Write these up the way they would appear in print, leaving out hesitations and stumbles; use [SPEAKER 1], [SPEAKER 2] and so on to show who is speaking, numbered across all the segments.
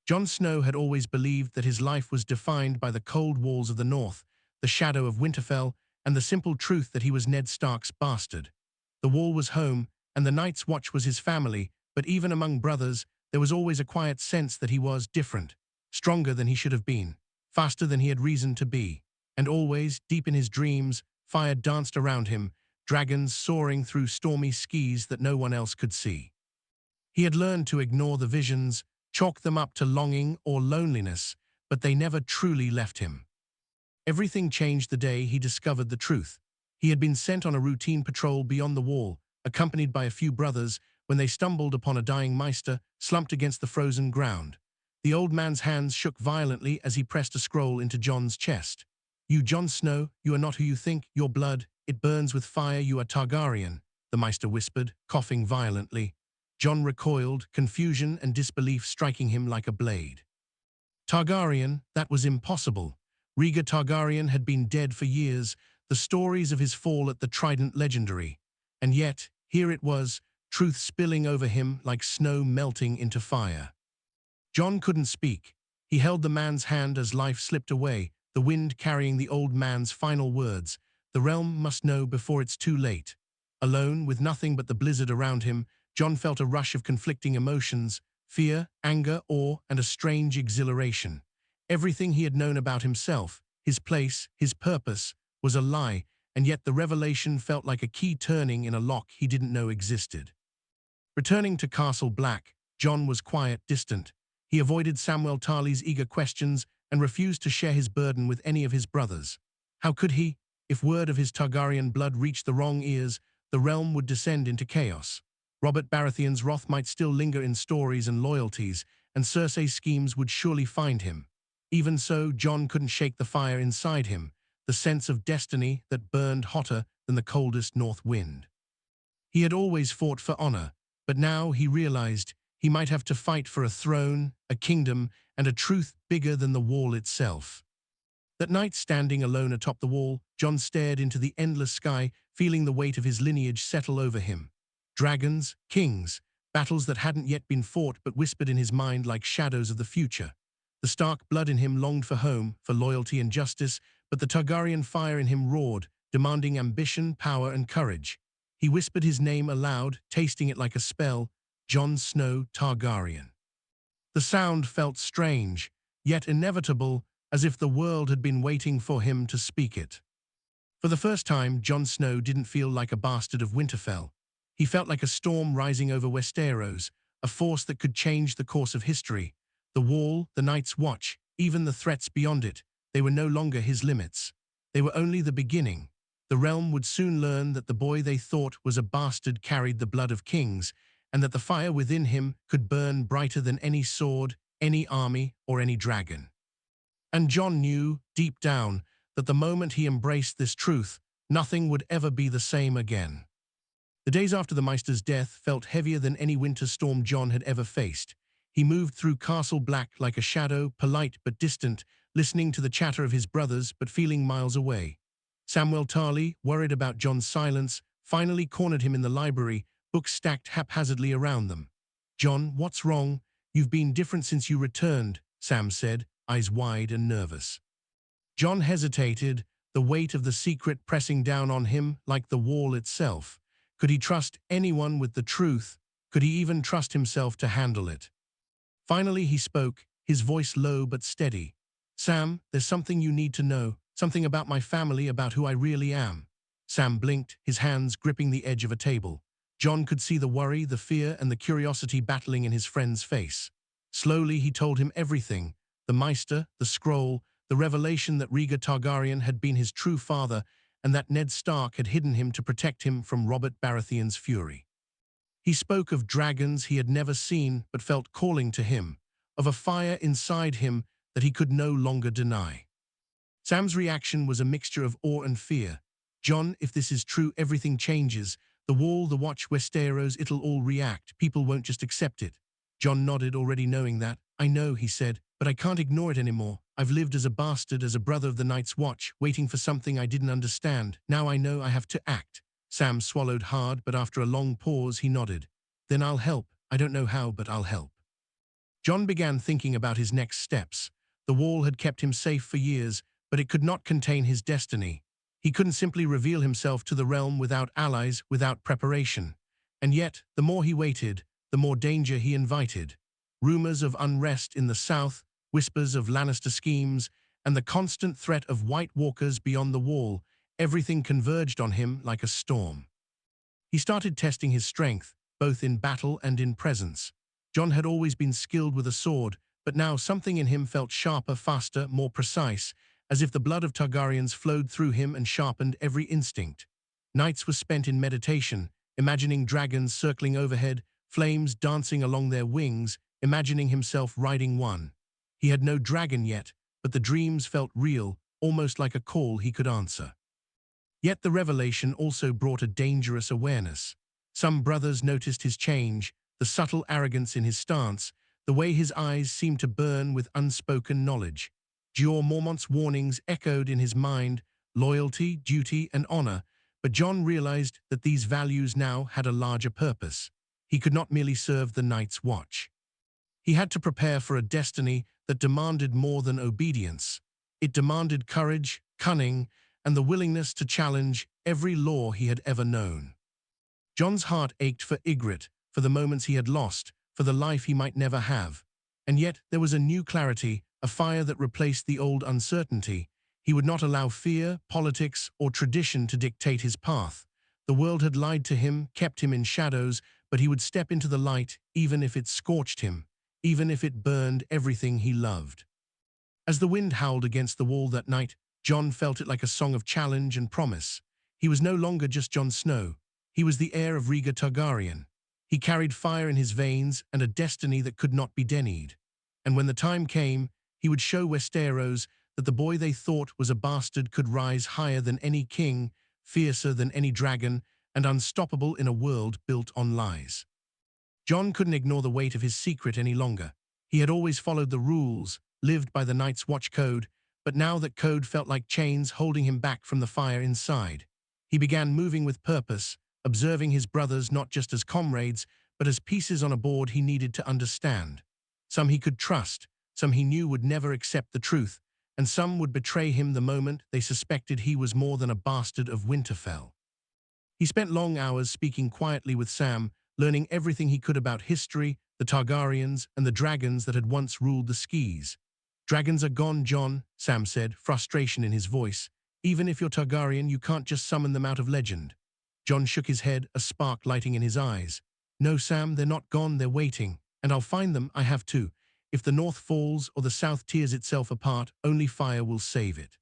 [SPEAKER 1] Jon Snow had always believed that his life was defined by the cold walls of the north, the shadow of Winterfell, and the simple truth that he was Ned Stark's bastard. The wall was home, and the Night's Watch was his family, but even among brothers, there was always a quiet sense that he was different, stronger than he should have been, faster than he had reason to be. And always, deep in his dreams, fire danced around him, dragons soaring through stormy skies that no one else could see. He had learned to ignore the visions, chalk them up to longing or loneliness, but they never truly left him. Everything changed the day he discovered the truth. He had been sent on a routine patrol beyond the wall, accompanied by a few brothers, when they stumbled upon a dying maester slumped against the frozen ground. The old man's hands shook violently as he pressed a scroll into Jon's chest. "You, Jon Snow, you are not who you think. Your blood, it burns with fire. You are Targaryen," the maester whispered, coughing violently. Jon recoiled, confusion and disbelief striking him like a blade. Targaryen, that was impossible. Rhaegar Targaryen had been dead for years, the stories of his fall at the Trident legendary. And yet, here it was, truth spilling over him like snow melting into fire. Jon couldn't speak. He held the man's hand as life slipped away, the wind carrying the old man's final words. The realm must know before it's too late. Alone, with nothing but the blizzard around him, Jon felt a rush of conflicting emotions, fear, anger, awe, and a strange exhilaration. Everything he had known about himself, his place, his purpose, was a lie, and yet the revelation felt like a key turning in a lock he didn't know existed. Returning to Castle Black, Jon was quiet, distant. He avoided Samwell Tarly's eager questions and refused to share his burden with any of his brothers. How could he? If word of his Targaryen blood reached the wrong ears, the realm would descend into chaos. Robert Baratheon's wrath might still linger in stories and loyalties, and Cersei's schemes would surely find him. Even so, Jon couldn't shake the fire inside him, the sense of destiny that burned hotter than the coldest north wind. He had always fought for honor, but now he realized he might have to fight for a throne, a kingdom, and a truth bigger than the wall itself. That night, standing alone atop the wall, Jon stared into the endless sky, feeling the weight of his lineage settle over him. Dragons, kings, battles that hadn't yet been fought but whispered in his mind like shadows of the future. The Stark blood in him longed for home, for loyalty and justice, but the Targaryen fire in him roared, demanding ambition, power, and courage. He whispered his name aloud, tasting it like a spell, Jon Snow Targaryen. The sound felt strange, yet inevitable, as if the world had been waiting for him to speak it. For the first time, Jon Snow didn't feel like a bastard of Winterfell. He felt like a storm rising over Westeros, a force that could change the course of history. The wall, the Night's Watch, even the threats beyond it, they were no longer his limits. They were only the beginning. The realm would soon learn that the boy they thought was a bastard carried the blood of kings, and that the fire within him could burn brighter than any sword, any army, or any dragon. And Jon knew, deep down, that the moment he embraced this truth, nothing would ever be the same again. The days after the Maester's death felt heavier than any winter storm Jon had ever faced. He moved through Castle Black like a shadow, polite but distant, listening to the chatter of his brothers but feeling miles away. Samwell Tarly, worried about Jon's silence, finally cornered him in the library, books stacked haphazardly around them. "Jon, what's wrong? You've been different since you returned," Sam said, eyes wide and nervous. Jon hesitated, the weight of the secret pressing down on him like the wall itself. Could he trust anyone with the truth? Could he even trust himself to handle it? Finally he spoke, his voice low but steady. "Sam, there's something you need to know, something about my family, about who I really am." Sam blinked, his hands gripping the edge of a table. Jon could see the worry, the fear, and the curiosity battling in his friend's face. Slowly he told him everything, the Maester, the scroll, the revelation that Rhaegar Targaryen had been his true father, and that Ned Stark had hidden him to protect him from Robert Baratheon's fury. He spoke of dragons he had never seen but felt calling to him, of a fire inside him that he could no longer deny. Sam's reaction was a mixture of awe and fear. "Jon, if this is true, everything changes. The wall, the watch, Westeros, it'll all react. People won't just accept it." Jon nodded, already knowing that. "I know," he said, "but I can't ignore it anymore. I've lived as a bastard, as a brother of the Night's Watch, waiting for something I didn't understand. Now I know I have to act." Sam swallowed hard, but after a long pause he nodded. "Then I'll help. I don't know how, but I'll help." Jon began thinking about his next steps. The wall had kept him safe for years, but it could not contain his destiny. He couldn't simply reveal himself to the realm without allies, without preparation. And yet, the more he waited, the more danger he invited. Rumors of unrest in the south, whispers of Lannister schemes, and the constant threat of White Walkers beyond the wall, everything converged on him like a storm. He started testing his strength, both in battle and in presence. Jon had always been skilled with a sword, but now something in him felt sharper, faster, more precise, as if the blood of Targaryens flowed through him and sharpened every instinct. Nights were spent in meditation, imagining dragons circling overhead, flames dancing along their wings, imagining himself riding one. He had no dragon yet, but the dreams felt real, almost like a call he could answer. Yet the revelation also brought a dangerous awareness. Some brothers noticed his change, the subtle arrogance in his stance, the way his eyes seemed to burn with unspoken knowledge. Jeor Mormont's warnings echoed in his mind, loyalty, duty, and honor, but Jon realized that these values now had a larger purpose. He could not merely serve the Night's Watch. He had to prepare for a destiny that demanded more than obedience. It demanded courage, cunning, and the willingness to challenge every law he had ever known. Jon's heart ached for Ygritte, for the moments he had lost, for the life he might never have. And yet there was a new clarity, a fire that replaced the old uncertainty. He would not allow fear, politics, or tradition to dictate his path. The world had lied to him, kept him in shadows, but he would step into the light even if it scorched him, even if it burned everything he loved. As the wind howled against the wall that night, Jon felt it like a song of challenge and promise. He was no longer just Jon Snow. He was the heir of Rhaegar Targaryen. He carried fire in his veins and a destiny that could not be denied. And when the time came, he would show Westeros that the boy they thought was a bastard could rise higher than any king, fiercer than any dragon, and unstoppable in a world built on lies. Jon couldn't ignore the weight of his secret any longer. He had always followed the rules, lived by the Night's Watch code, but now that code felt like chains holding him back from the fire inside. He began moving with purpose, observing his brothers not just as comrades, but as pieces on a board he needed to understand. Some he could trust, some he knew would never accept the truth, and some would betray him the moment they suspected he was more than a bastard of Winterfell. He spent long hours speaking quietly with Sam, learning everything he could about history, the Targaryens, and the dragons that had once ruled the Skees. "Dragons are gone, Jon," Sam said, frustration in his voice. "Even if you're Targaryen, you can't just summon them out of legend." Jon shook his head, a spark lighting in his eyes. "No, Sam, they're not gone, they're waiting. And I'll find them, I have to. If the North falls or the South tears itself apart, only fire will save it."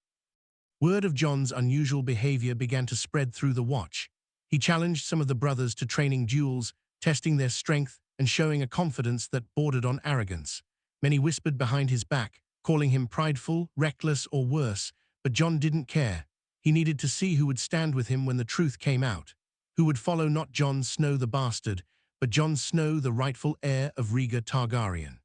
[SPEAKER 1] Word of Jon's unusual behavior began to spread through the Watch. He challenged some of the brothers to training duels, testing their strength and showing a confidence that bordered on arrogance. Many whispered behind his back, calling him prideful, reckless, or worse, but Jon didn't care. He needed to see who would stand with him when the truth came out, who would follow not Jon Snow the bastard, but Jon Snow the rightful heir of Rhaegar Targaryen.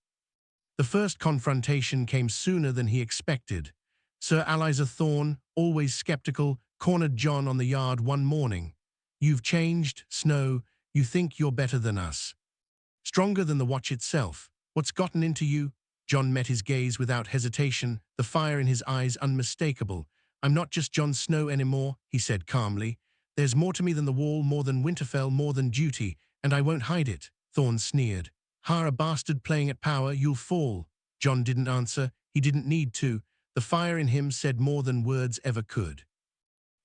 [SPEAKER 1] The first confrontation came sooner than he expected. Sir Aliza Thorne, always skeptical, cornered Jon on the yard one morning. "You've changed, Snow. You think you're better than us. Stronger than the Watch itself. What's gotten into you?" Jon met his gaze without hesitation, the fire in his eyes unmistakable. "I'm not just Jon Snow anymore," he said calmly. "There's more to me than the wall, more than Winterfell, more than duty, and I won't hide it." Thorne sneered. "Ha, a bastard playing at power, you'll fall." Jon didn't answer. He didn't need to. The fire in him said more than words ever could.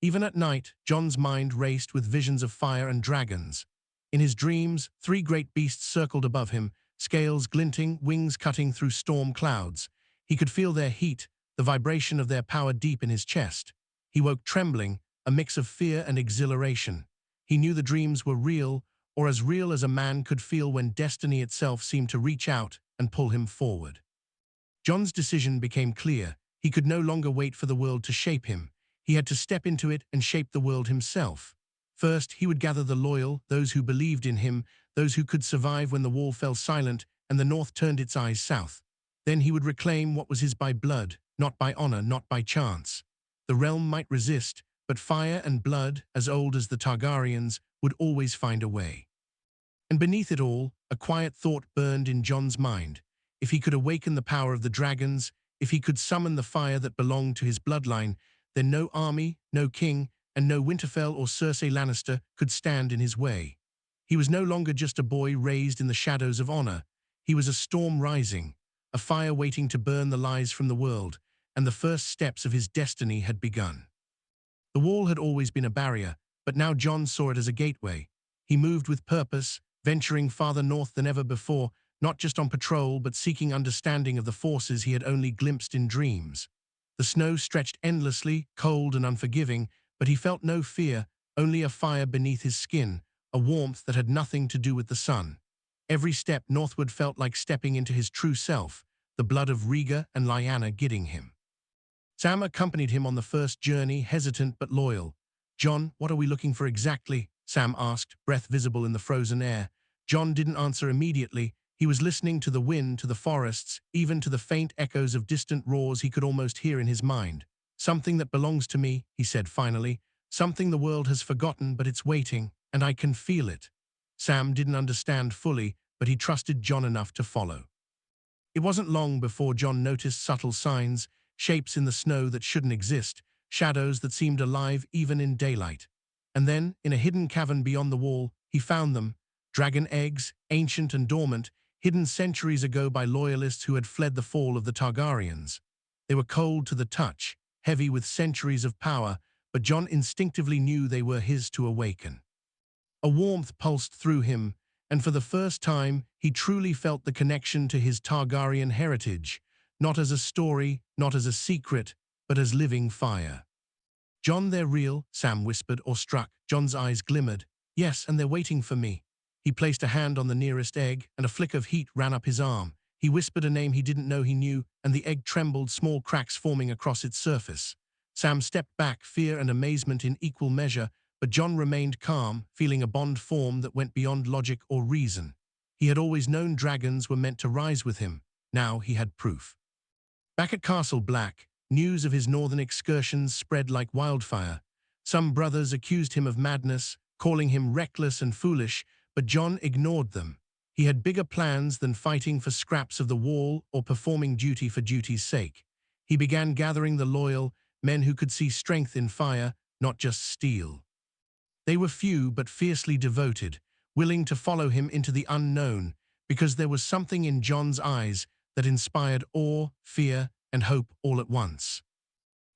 [SPEAKER 1] Even at night, Jon's mind raced with visions of fire and dragons. In his dreams, 3 great beasts circled above him, scales glinting, wings cutting through storm clouds. He could feel their heat, the vibration of their power deep in his chest. He woke trembling, a mix of fear and exhilaration. He knew the dreams were real, or as real as a man could feel when destiny itself seemed to reach out and pull him forward. Jon's decision became clear. He could no longer wait for the world to shape him. He had to step into it and shape the world himself. First, he would gather the loyal, those who believed in him, those who could survive when the wall fell silent and the North turned its eyes south. Then he would reclaim what was his by blood, not by honor, not by chance. The realm might resist, but fire and blood, as old as the Targaryens, would always find a way. And beneath it all, a quiet thought burned in Jon's mind. If he could awaken the power of the dragons, if he could summon the fire that belonged to his bloodline, then no army, no king, and no Winterfell or Cersei Lannister could stand in his way. He was no longer just a boy raised in the shadows of honor. He was a storm rising, a fire waiting to burn the lies from the world, and the first steps of his destiny had begun. The wall had always been a barrier, but now Jon saw it as a gateway. He moved with purpose, venturing farther north than ever before, not just on patrol but seeking understanding of the forces he had only glimpsed in dreams. The snow stretched endlessly, cold and unforgiving, but he felt no fear, only a fire beneath his skin, a warmth that had nothing to do with the sun. Every step northward felt like stepping into his true self, the blood of Rhaegar and Lyanna gidding him. Sam accompanied him on the first journey, hesitant but loyal. "Jon, what are we looking for exactly?" Sam asked, breath visible in the frozen air. Jon didn't answer immediately. He was listening to the wind, to the forests, even to the faint echoes of distant roars he could almost hear in his mind. "Something that belongs to me," he said finally. "Something the world has forgotten, but it's waiting, and I can feel it." Sam didn't understand fully, but he trusted Jon enough to follow. It wasn't long before Jon noticed subtle signs, shapes in the snow that shouldn't exist, shadows that seemed alive even in daylight. And then, in a hidden cavern beyond the wall, he found them, dragon eggs, ancient and dormant, hidden centuries ago by loyalists who had fled the fall of the Targaryens. They were cold to the touch, heavy with centuries of power, but Jon instinctively knew they were his to awaken. A warmth pulsed through him, and for the first time, he truly felt the connection to his Targaryen heritage, not as a story, not as a secret, but as living fire. "Jon, they're real," Sam whispered, awestruck. Jon's eyes glimmered. "Yes, and they're waiting for me." He placed a hand on the nearest egg, and a flick of heat ran up his arm. He whispered a name he didn't know he knew, and the egg trembled, small cracks forming across its surface. Sam stepped back, fear and amazement in equal measure, but Jon remained calm, feeling a bond form that went beyond logic or reason. He had always known dragons were meant to rise with him. Now he had proof. Back at Castle Black, news of his northern excursions spread like wildfire. Some brothers accused him of madness, calling him reckless and foolish, but Jon ignored them. He had bigger plans than fighting for scraps of the wall or performing duty for duty's sake. He began gathering the loyal, men who could see strength in fire, not just steel. They were few but fiercely devoted, willing to follow him into the unknown, because there was something in Jon's eyes that inspired awe, fear, and hope all at once.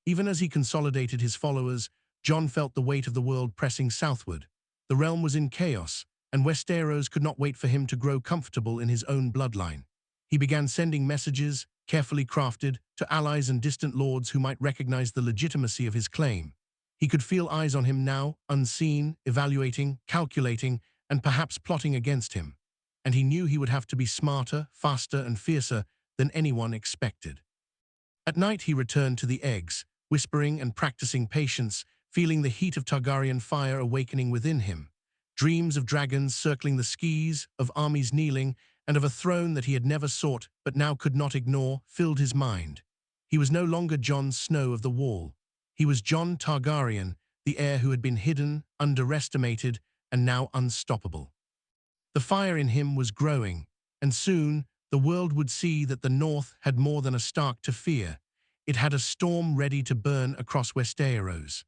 [SPEAKER 1] Even as he consolidated his followers, Jon felt the weight of the world pressing southward. The realm was in chaos, and Westeros could not wait for him to grow comfortable in his own bloodline. He began sending messages, carefully crafted, to allies and distant lords who might recognize the legitimacy of his claim. He could feel eyes on him now, unseen, evaluating, calculating, and perhaps plotting against him. And he knew he would have to be smarter, faster, and fiercer than anyone expected. At night he returned to the eggs, whispering and practicing patience, feeling the heat of Targaryen fire awakening within him. Dreams of dragons circling the skis, of armies kneeling, and of a throne that he had never sought but now could not ignore filled his mind. He was no longer Jon Snow of the Wall. He was Jon Targaryen, the heir who had been hidden, underestimated, and now unstoppable. The fire in him was growing, and soon the world would see that the North had more than a Stark to fear. It had a storm ready to burn across Westeros.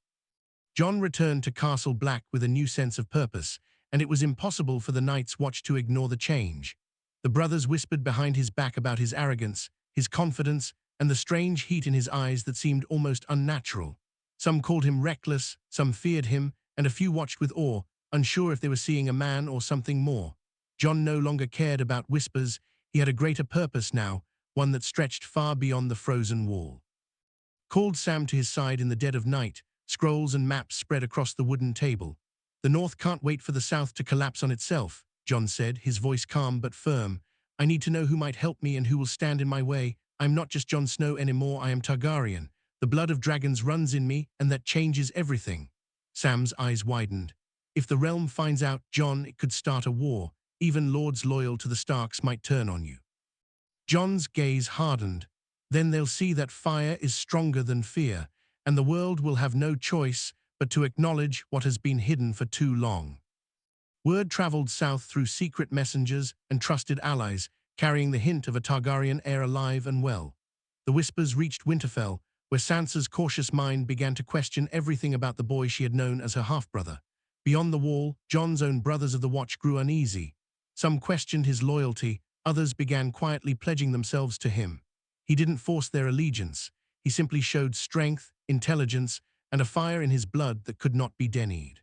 [SPEAKER 1] Jon returned to Castle Black with a new sense of purpose, and it was impossible for the Night's Watch to ignore the change. The brothers whispered behind his back about his arrogance, his confidence, and the strange heat in his eyes that seemed almost unnatural. Some called him reckless, some feared him, and a few watched with awe, unsure if they were seeing a man or something more. Jon no longer cared about whispers. He had a greater purpose now, one that stretched far beyond the frozen wall. Called Sam to his side in the dead of night, scrolls and maps spread across the wooden table. "The North can't wait for the South to collapse on itself," Jon said, his voice calm but firm. "I need to know who might help me and who will stand in my way. I'm not just Jon Snow anymore, I am Targaryen. The blood of dragons runs in me, and that changes everything." Sam's eyes widened. If the realm finds out, Jon, it could start a war. Even lords loyal to the Starks might turn on you. Jon's gaze hardened. Then they'll see that fire is stronger than fear, and the world will have no choice but to acknowledge what has been hidden for too long. Word traveled south through secret messengers and trusted allies, carrying the hint of a Targaryen heir alive and well. The whispers reached Winterfell, where Sansa's cautious mind began to question everything about the boy she had known as her half-brother. Beyond the wall, Jon's own brothers of the Watch grew uneasy. Some questioned his loyalty, others began quietly pledging themselves to him. He didn't force their allegiance. He simply showed strength, intelligence, and a fire in his blood that could not be denied.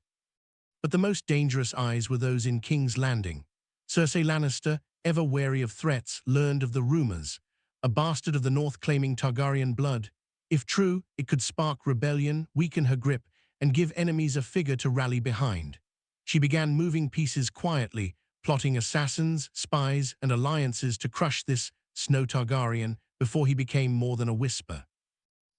[SPEAKER 1] But the most dangerous eyes were those in King's Landing. Cersei Lannister, ever wary of threats, learned of the rumors. A bastard of the North claiming Targaryen blood. If true, it could spark rebellion, weaken her grip, and give enemies a figure to rally behind. She began moving pieces quietly, plotting assassins, spies, and alliances to crush this Snow Targaryen before he became more than a whisper.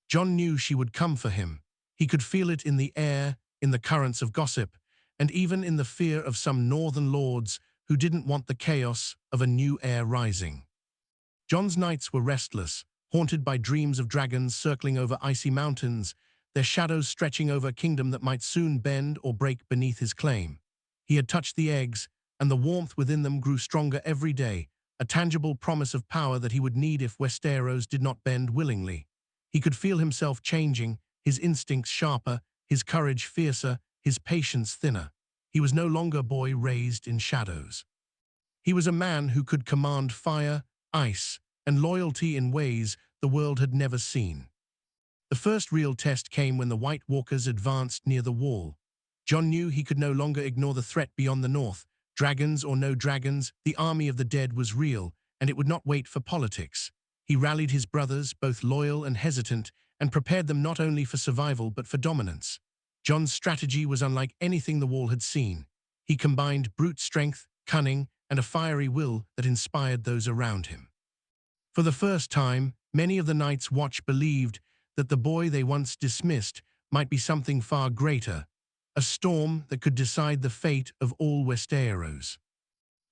[SPEAKER 1] Jon knew she would come for him. He could feel it in the air, in the currents of gossip, and even in the fear of some northern lords who didn't want the chaos of a new heir rising. Jon's nights were restless, haunted by dreams of dragons circling over icy mountains, their shadows stretching over a kingdom that might soon bend or break beneath his claim. He had touched the eggs, and the warmth within them grew stronger every day, a tangible promise of power that he would need if Westeros did not bend willingly. He could feel himself changing, his instincts sharper, his courage fiercer, his patience thinner. He was no longer a boy raised in shadows. He was a man who could command fire, ice, and loyalty in ways the world had never seen. The first real test came when the White Walkers advanced near the wall. Jon knew he could no longer ignore the threat beyond the north. Dragons or no dragons, the army of the dead was real, and it would not wait for politics. He rallied his brothers, both loyal and hesitant, and prepared them not only for survival but for dominance. Jon's strategy was unlike anything the wall had seen. He combined brute strength, cunning, and a fiery will that inspired those around him. For the first time, many of the Night's Watch believed that the boy they once dismissed might be something far greater, a storm that could decide the fate of all Westeros.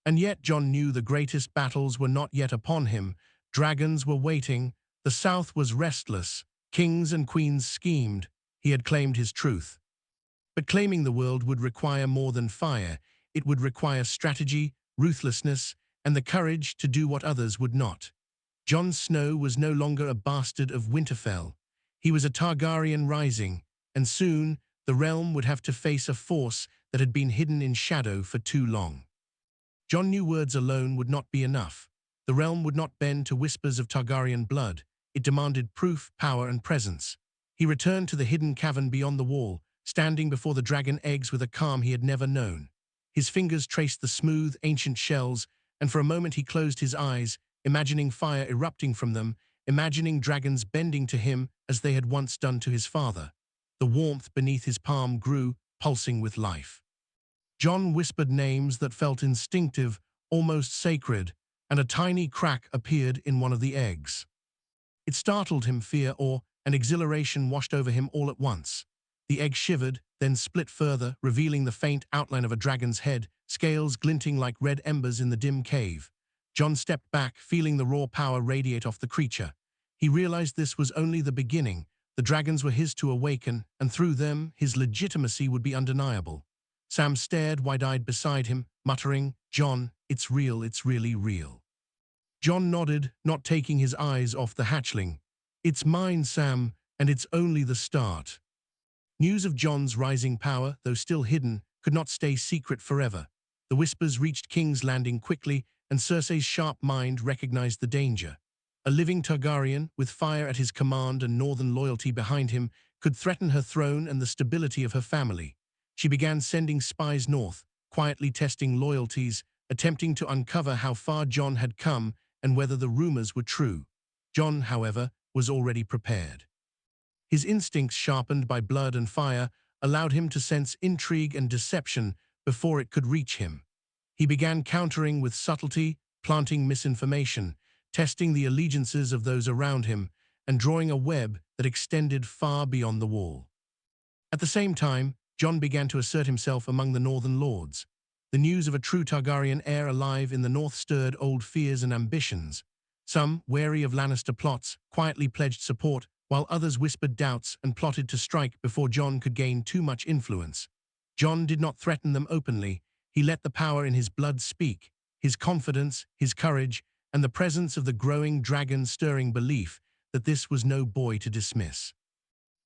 [SPEAKER 1] And yet Jon knew the greatest battles were not yet upon him. Dragons were waiting, the South was restless, kings and queens schemed. He had claimed his truth. But claiming the world would require more than fire. It would require strategy, ruthlessness, and the courage to do what others would not. Jon Snow was no longer a bastard of Winterfell. He was a Targaryen rising, and soon the realm would have to face a force that had been hidden in shadow for too long. Jon knew words alone would not be enough. The realm would not bend to whispers of Targaryen blood. It demanded proof, power, and presence. He returned to the hidden cavern beyond the wall, standing before the dragon eggs with a calm he had never known. His fingers traced the smooth, ancient shells, and for a moment he closed his eyes, imagining fire erupting from them, imagining dragons bending to him as they had once done to his father. The warmth beneath his palm grew, pulsing with life. Jon whispered names that felt instinctive, almost sacred, and a tiny crack appeared in one of the eggs. It startled him. Fear, awe, and exhilaration washed over him all at once. The egg shivered, then split further, revealing the faint outline of a dragon's head, scales glinting like red embers in the dim cave. Jon stepped back, feeling the raw power radiate off the creature. He realized this was only the beginning. The dragons were his to awaken, and through them, his legitimacy would be undeniable. Sam stared wide-eyed beside him, muttering, "Jon, it's real, it's really real." Jon nodded, not taking his eyes off the hatchling. "It's mine, Sam, and it's only the start." News of Jon's rising power, though still hidden, could not stay secret forever. The whispers reached King's Landing quickly, and Cersei's sharp mind recognized the danger. A living Targaryen, with fire at his command and northern loyalty behind him, could threaten her throne and the stability of her family. She began sending spies north, quietly testing loyalties, attempting to uncover how far Jon had come and whether the rumors were true. Jon, however, was already prepared. His instincts, sharpened by blood and fire, allowed him to sense intrigue and deception before it could reach him. He began countering with subtlety, planting misinformation, testing the allegiances of those around him, and drawing a web that extended far beyond the wall. At the same time, Jon began to assert himself among the northern lords. The news of a true Targaryen heir alive in the north stirred old fears and ambitions. Some, wary of Lannister plots, quietly pledged support, while others whispered doubts and plotted to strike before Jon could gain too much influence. Jon did not threaten them openly. He let the power in his blood speak, his confidence, his courage, and the presence of the growing dragon stirring belief that this was no boy to dismiss.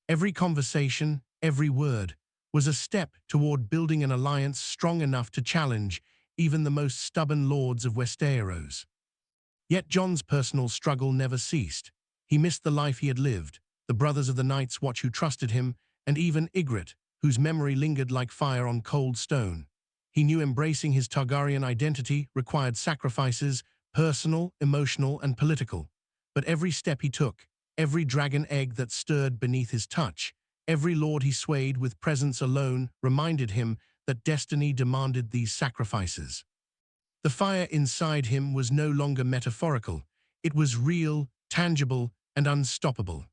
[SPEAKER 1] Every conversation, every word, was a step toward building an alliance strong enough to challenge even the most stubborn lords of Westeros. Yet Jon's personal struggle never ceased. He missed the life he had lived, the brothers of the Night's Watch who trusted him, and even Ygritte, whose memory lingered like fire on cold stone. He knew embracing his Targaryen identity required sacrifices, personal, emotional, and political. But every step he took, every dragon egg that stirred beneath his touch, every lord he swayed with presence alone reminded him that destiny demanded these sacrifices. The fire inside him was no longer metaphorical. It was real, tangible, and unstoppable.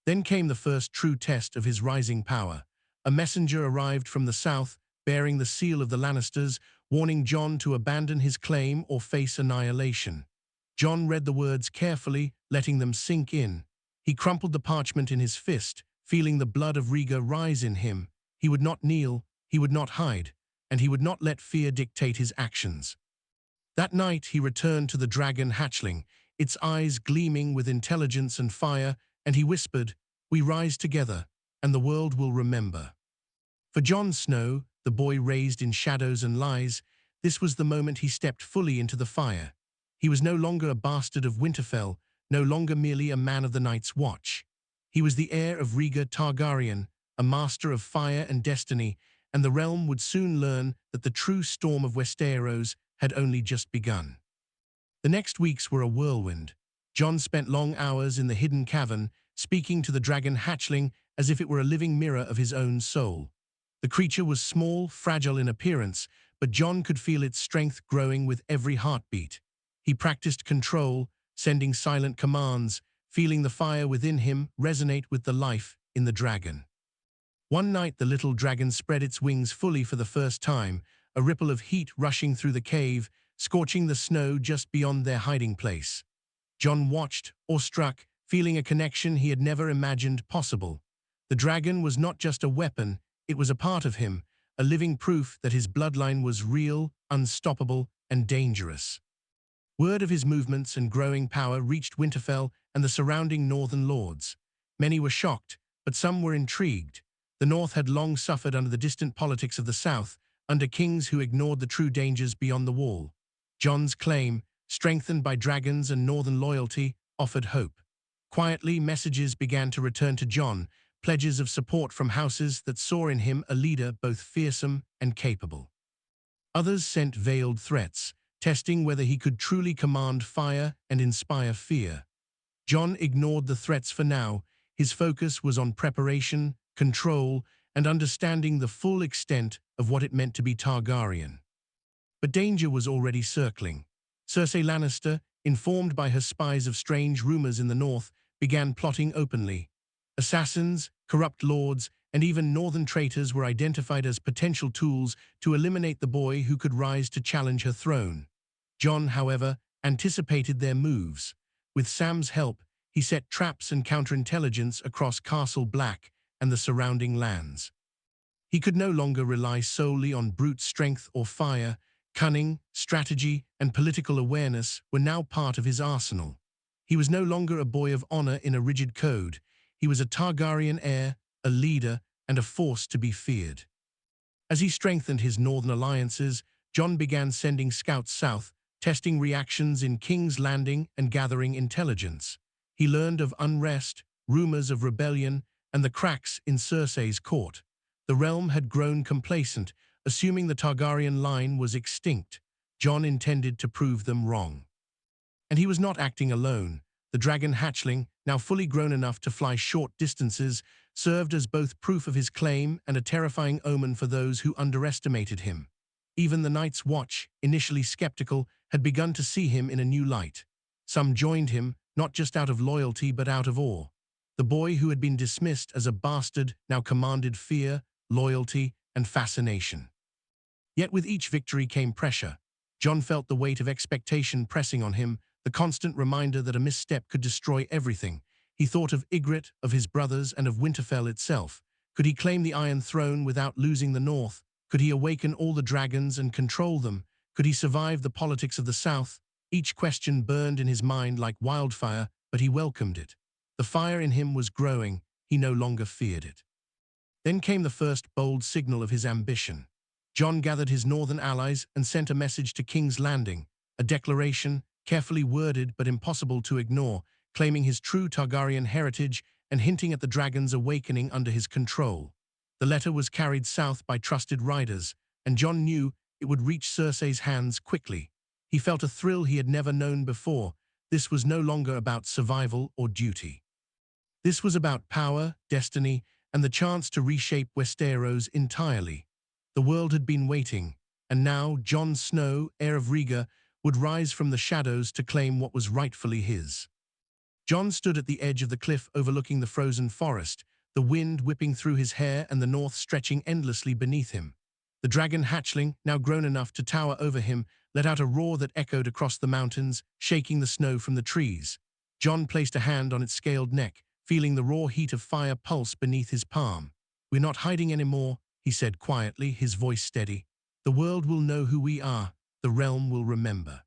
[SPEAKER 1] Then came the first true test of his rising power. A messenger arrived from the south, bearing the seal of the Lannisters, warning Jon to abandon his claim or face annihilation. Jon read the words carefully, letting them sink in. He crumpled the parchment in his fist, feeling the blood of Rhaegar rise in him. He would not kneel, he would not hide, and he would not let fear dictate his actions. That night he returned to the dragon hatchling, its eyes gleaming with intelligence and fire, and he whispered, "We rise together, and the world will remember." For Jon Snow, the boy raised in shadows and lies, this was the moment he stepped fully into the fire. He was no longer a bastard of Winterfell, no longer merely a man of the Night's Watch. He was the heir of Rhaegar Targaryen, a master of fire and destiny, and the realm would soon learn that the true storm of Westeros had only just begun. The next weeks were a whirlwind. Jon spent long hours in the hidden cavern, speaking to the dragon hatchling as if it were a living mirror of his own soul. The creature was small, fragile in appearance, but Jon could feel its strength growing with every heartbeat. He practiced control, sending silent commands, feeling the fire within him resonate with the life in the dragon. One night the little dragon spread its wings fully for the first time, a ripple of heat rushing through the cave, scorching the snow just beyond their hiding place. Jon watched, awestruck, feeling a connection he had never imagined possible. The dragon was not just a weapon, it was a part of him, a living proof that his bloodline was real, unstoppable, and dangerous. Word of his movements and growing power reached Winterfell and the surrounding northern lords. Many were shocked, but some were intrigued. The North had long suffered under the distant politics of the South, under kings who ignored the true dangers beyond the wall. Jon's claim, strengthened by dragons and northern loyalty, offered hope. Quietly, messages began to return to Jon, pledges of support from houses that saw in him a leader both fearsome and capable. Others sent veiled threats, testing whether he could truly command fire and inspire fear. Jon ignored the threats for now. His focus was on preparation, control, and understanding the full extent of what it meant to be Targaryen. But danger was already circling. Cersei Lannister, informed by her spies of strange rumors in the north, began plotting openly. Assassins, corrupt lords, and even northern traitors were identified as potential tools to eliminate the boy who could rise to challenge her throne. Jon, however, anticipated their moves. With Sam's help, he set traps and counterintelligence across Castle Black and the surrounding lands. He could no longer rely solely on brute strength or fire. Cunning, strategy, and political awareness were now part of his arsenal. He was no longer a boy of honor in a rigid code. He was a Targaryen heir, a leader, and a force to be feared. As he strengthened his northern alliances, Jon began sending scouts south, testing reactions in King's Landing and gathering intelligence. He learned of unrest, rumors of rebellion, and the cracks in Cersei's court. The realm had grown complacent, assuming the Targaryen line was extinct. Jon intended to prove them wrong. And he was not acting alone. The dragon hatchling, now fully grown enough to fly short distances, served as both proof of his claim and a terrifying omen for those who underestimated him. Even the Night's Watch, initially skeptical, had begun to see him in a new light. Some joined him, not just out of loyalty but out of awe. The boy who had been dismissed as a bastard now commanded fear, loyalty, and fascination. Yet with each victory came pressure. Jon felt the weight of expectation pressing on him, the constant reminder that a misstep could destroy everything. He thought of Ygritte, of his brothers, and of Winterfell itself. Could he claim the Iron Throne without losing the North? Could he awaken all the dragons and control them? Could he survive the politics of the South? Each question burned in his mind like wildfire, but he welcomed it. The fire in him was growing, he no longer feared it. Then came the first bold signal of his ambition. Jon gathered his northern allies and sent a message to King's Landing, a declaration, carefully worded but impossible to ignore, claiming his true Targaryen heritage and hinting at the dragon's awakening under his control. The letter was carried south by trusted riders, and Jon knew it would reach Cersei's hands quickly. He felt a thrill he had never known before. This was no longer about survival or duty. This was about power, destiny, and the chance to reshape Westeros entirely. The world had been waiting, and now Jon Snow, heir of Rhaegar, would rise from the shadows to claim what was rightfully his. Jon stood at the edge of the cliff overlooking the frozen forest, the wind whipping through his hair and the north stretching endlessly beneath him. The dragon hatchling, now grown enough to tower over him, let out a roar that echoed across the mountains, shaking the snow from the trees. Jon placed a hand on its scaled neck, feeling the raw heat of fire pulse beneath his palm. "We're not hiding anymore," he said quietly, his voice steady. "The world will know who we are. The realm will remember."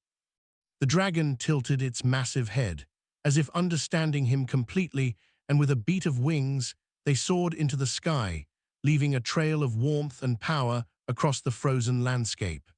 [SPEAKER 1] The dragon tilted its massive head, as if understanding him completely, and with a beat of wings, they soared into the sky, leaving a trail of warmth and power across the frozen landscape.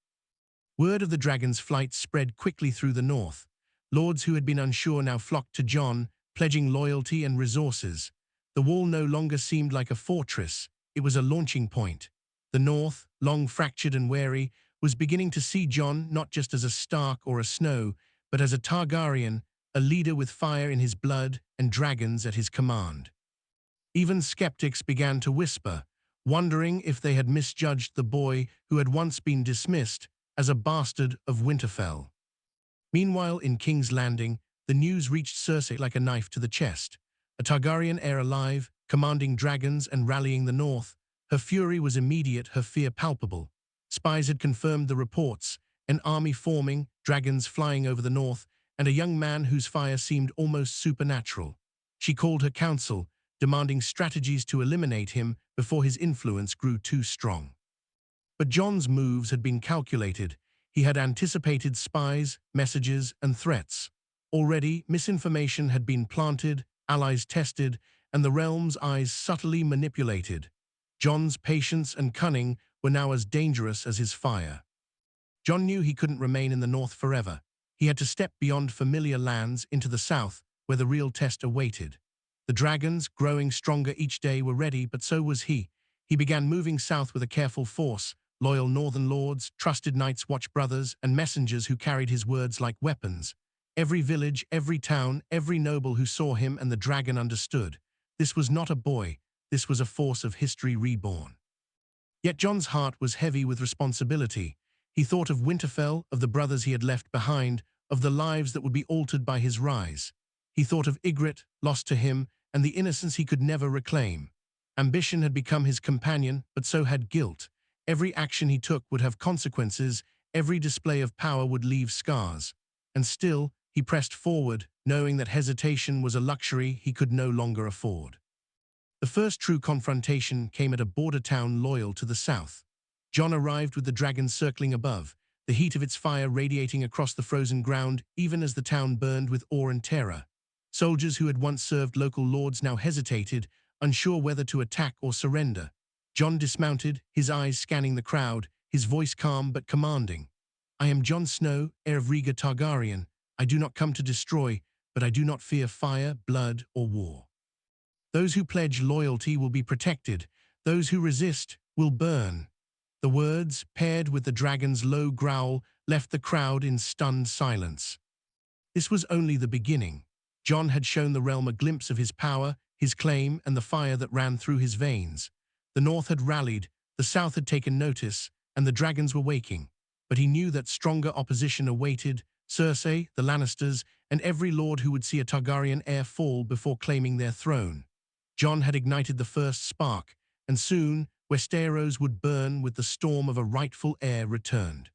[SPEAKER 1] Word of the dragon's flight spread quickly through the north. Lords who had been unsure now flocked to Jon, pledging loyalty and resources. The wall no longer seemed like a fortress, it was a launching point. The north, long fractured and wary, was beginning to see Jon not just as a Stark or a Snow, but as a Targaryen, a leader with fire in his blood and dragons at his command. Even skeptics began to whisper, wondering if they had misjudged the boy who had once been dismissed as a bastard of Winterfell. Meanwhile, in King's Landing, the news reached Cersei like a knife to the chest. A Targaryen heir alive, commanding dragons and rallying the north. Her fury was immediate, her fear palpable. Spies had confirmed the reports, an army forming, dragons flying over the north, and a young man whose fire seemed almost supernatural. She called her council, demanding strategies to eliminate him before his influence grew too strong. But Jon's moves had been calculated. He had anticipated spies, messages, and threats. Already, misinformation had been planted, allies tested, and the realm's eyes subtly manipulated. Jon's patience and cunning were now as dangerous as his fire. Jon knew he couldn't remain in the north forever. He had to step beyond familiar lands into the south, where the real test awaited. The dragons, growing stronger each day, were ready, but so was he. He began moving south with a careful force, loyal northern lords, trusted Night's Watch brothers, and messengers who carried his words like weapons. Every village, every town, every noble who saw him and the dragon understood. This was not a boy, this was a force of history reborn. Yet Jon's heart was heavy with responsibility. He thought of Winterfell, of the brothers he had left behind, of the lives that would be altered by his rise. He thought of Ygritte, lost to him, and the innocence he could never reclaim. Ambition had become his companion, but so had guilt. Every action he took would have consequences, every display of power would leave scars. And still, he pressed forward, knowing that hesitation was a luxury he could no longer afford. The first true confrontation came at a border town loyal to the south. Jon arrived with the dragon circling above, the heat of its fire radiating across the frozen ground even as the town burned with awe and terror. Soldiers who had once served local lords now hesitated, unsure whether to attack or surrender. Jon dismounted, his eyes scanning the crowd, his voice calm but commanding. "I am Jon Snow, heir of Rhaegar Targaryen. I do not come to destroy, but I do not fear fire, blood, or war. Those who pledge loyalty will be protected. Those who resist will burn." The words, paired with the dragon's low growl, left the crowd in stunned silence. This was only the beginning. Jon had shown the realm a glimpse of his power, his claim, and the fire that ran through his veins. The north had rallied, the south had taken notice, and the dragons were waking. But he knew that stronger opposition awaited: Cersei, the Lannisters, and every lord who would see a Targaryen heir fall before claiming their throne. Jon had ignited the first spark, and soon Westeros would burn with the storm of a rightful heir returned.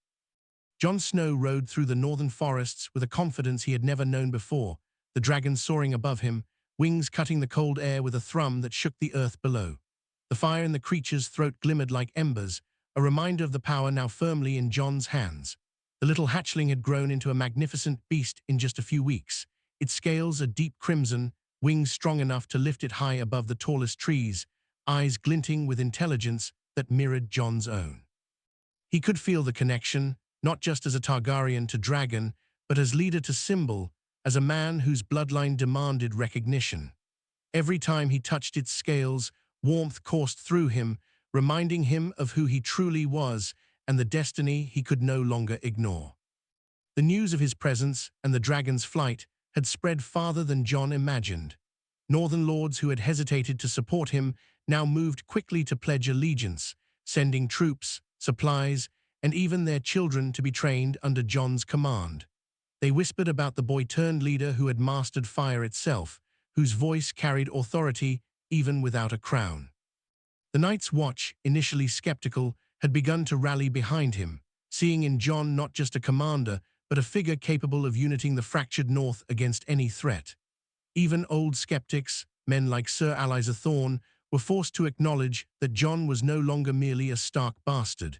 [SPEAKER 1] Jon Snow rode through the northern forests with a confidence he had never known before, the dragon soaring above him, wings cutting the cold air with a thrum that shook the earth below. The fire in the creature's throat glimmered like embers, a reminder of the power now firmly in Jon's hands. The little hatchling had grown into a magnificent beast in just a few weeks, its scales a deep crimson, wings strong enough to lift it high above the tallest trees, eyes glinting with intelligence that mirrored Jon's own. He could feel the connection, not just as a Targaryen to dragon, but as leader to symbol, as a man whose bloodline demanded recognition. Every time he touched its scales, warmth coursed through him, reminding him of who he truly was and the destiny he could no longer ignore. The news of his presence and the dragon's flight had spread farther than Jon imagined. Northern lords who had hesitated to support him now moved quickly to pledge allegiance, sending troops, supplies, and even their children to be trained under Jon's command. They whispered about the boy-turned-leader who had mastered fire itself, whose voice carried authority even without a crown. The Night's Watch, initially skeptical, had begun to rally behind him, seeing in Jon not just a commander, but a figure capable of uniting the fractured North against any threat. Even old skeptics, men like Sir Alistair Thorne, were forced to acknowledge that Jon was no longer merely a Stark bastard.